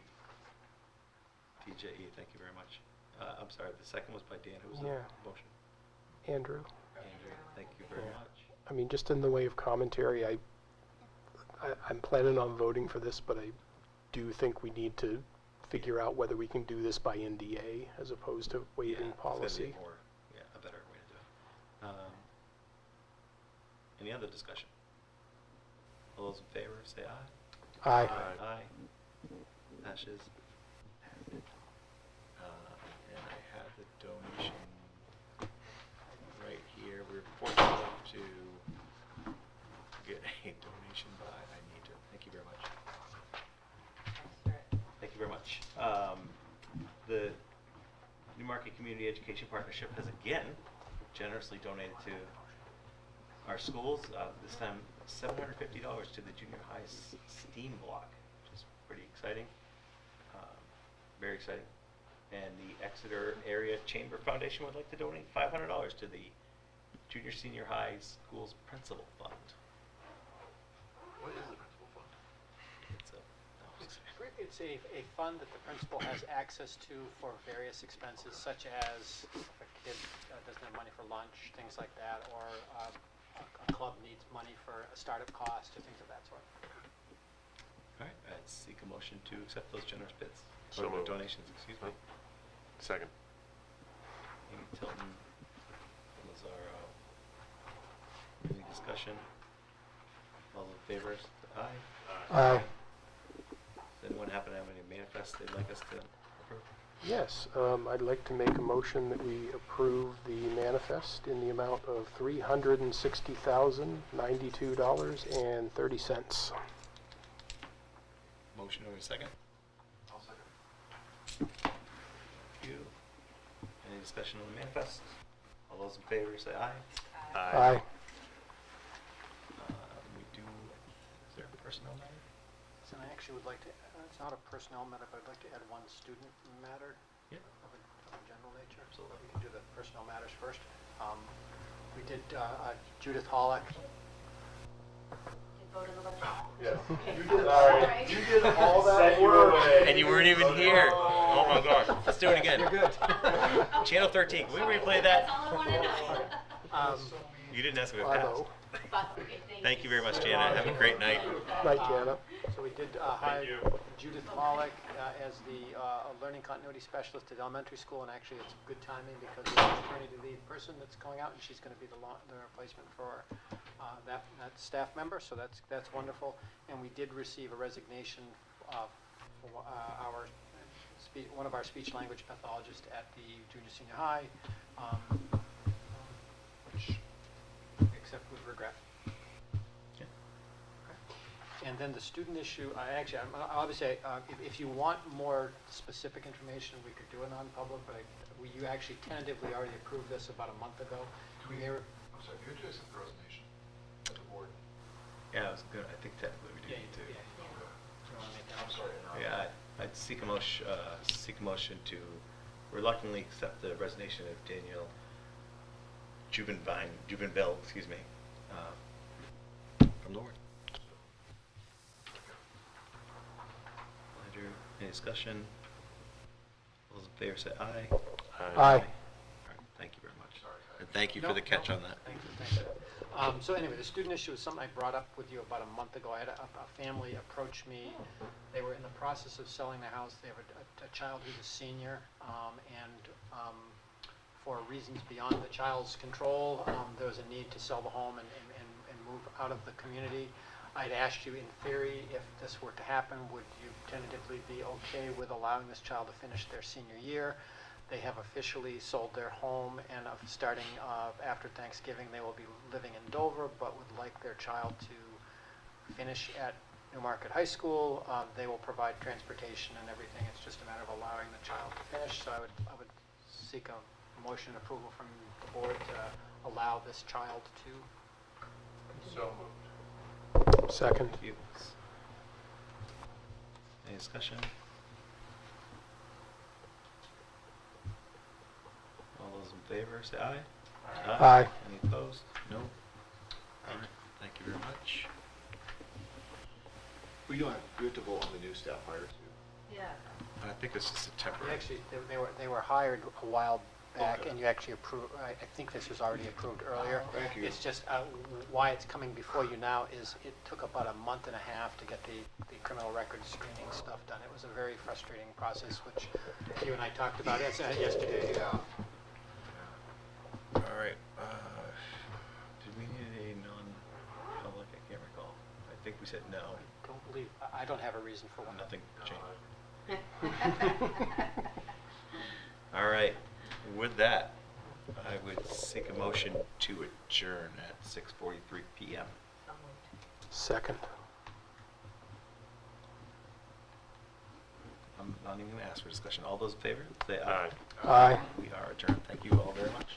TJE. Thank you very much. I'm sorry. The second was by Dan. Who was Yeah. the motion? Andrew. Andrew. Thank you very Yeah. much. I mean, just in the way of commentary, I'm planning on voting for this, but I do think we need to figure out whether we can do this by NDA as opposed to waiving it's gotta be policy. a better way to do it. Any other discussion? All those in favor, say aye. Aye. Aye. Passes. And I have the donation right here. We're fortunate to get a donation by, I need to, thank you very much. Thank you very much. The Newmarket Community Education Partnership has again generously donated to our schools, this time $750 to the junior high STEAM block, which is pretty exciting, very exciting. And the Exeter Area Chamber Foundation would like to donate $500 to the junior senior high schools principal fund. What is the principal fund? It's a, It's a fund that the principal has access to for various expenses, such as if a kid doesn't have money for lunch, things like that, or a club needs money for a startup cost, or things of that sort. all right, I'd seek a motion to accept those generous bids, So or moved. donations, excuse me. Second. Amy Tilton was our, any discussion? All in favor, aye. Aye. Does anyone happen to have any manifests they'd like us to approve? Yes, I'd like to make a motion that we approve the manifest in the amount of $360,092.30. Motion over a second? I'll second. Thank you. Any discussion on the manifest? All those in favor say aye. Aye. We do, is there a personnel matter? So I actually would like to, it's not a personnel matter, but I'd like to add one student matter Yeah. of a general nature. So Absolutely. we can do the personnel matters first. We did Judith Hollick. Did vote on the budget? Yes. Okay. You did, Sorry. you did all that work. And you weren't even here. Oh my gosh. Let's do it again. You're good. Channel 13, can we replay that? That's all I want to know. You didn't ask me to Bravo. pass. But, okay, Thank you very much, Jana. Have a great night. Night, Jana. So we did hire Judith Pollock as the learning continuity specialist at elementary school, and actually it's good timing because we have a maternity leave person that's going out, and she's going to be the replacement for that staff member, so that's wonderful. And we did receive a resignation for one of our speech language pathologists at the junior senior high, which accept with regret. And then the student issue, obviously, if you want more specific information, we could do a non-public, but you actually tentatively already approved this about a month ago. I'm sorry, could you accept the resignation of the board? Yeah, I was good. I think technically we do need to. I'm sorry. Yeah, I'd seek a motion to reluctantly accept the resignation of Danielle Jubenville, excuse me, from the board. Any discussion? All those in favor say aye. Aye. All right, thank you very much. And thank you for the catch on that. Thank you. So anyway, the student issue is something I brought up with you about a month ago. I had a family approach me. They were in the process of selling the house. They have a child who's a senior, and for reasons beyond the child's control, there was a need to sell the home and move out of the community. I'd asked you, in theory, if this were to happen, would you tentatively be okay with allowing this child to finish their senior year? They have officially sold their home, and starting after Thanksgiving, they will be living in Dover, but would like their child to finish at Newmarket High School. They will provide transportation and everything. It's just a matter of allowing the child to finish. So I would seek a motion approval from the board to allow this child to. So moved. Second. Thank you. Any discussion? All those in favor say aye. Aye. Any opposed? No. All right, thank you very much. We have to vote on the new staff hire too. Yeah. I think this is September. Actually, they were hired a while back, Okay. and you actually approved. I think this was already approved earlier. Thank you. It's just why it's coming before you now is it took about a month and a half to get the criminal record screening stuff done. It was a very frustrating process, which you and I talked about yesterday. Yeah. All right. Did we need a non-public? I can't recall. I think we said no. I don't have a reason for one. Nothing changed. All right. With that, I would seek a motion to adjourn at 6:43 p.m. So moved. Second. I'm not even going to ask for discussion. All those in favor, say Aye. aye. Aye. We are adjourned. Thank you all very much.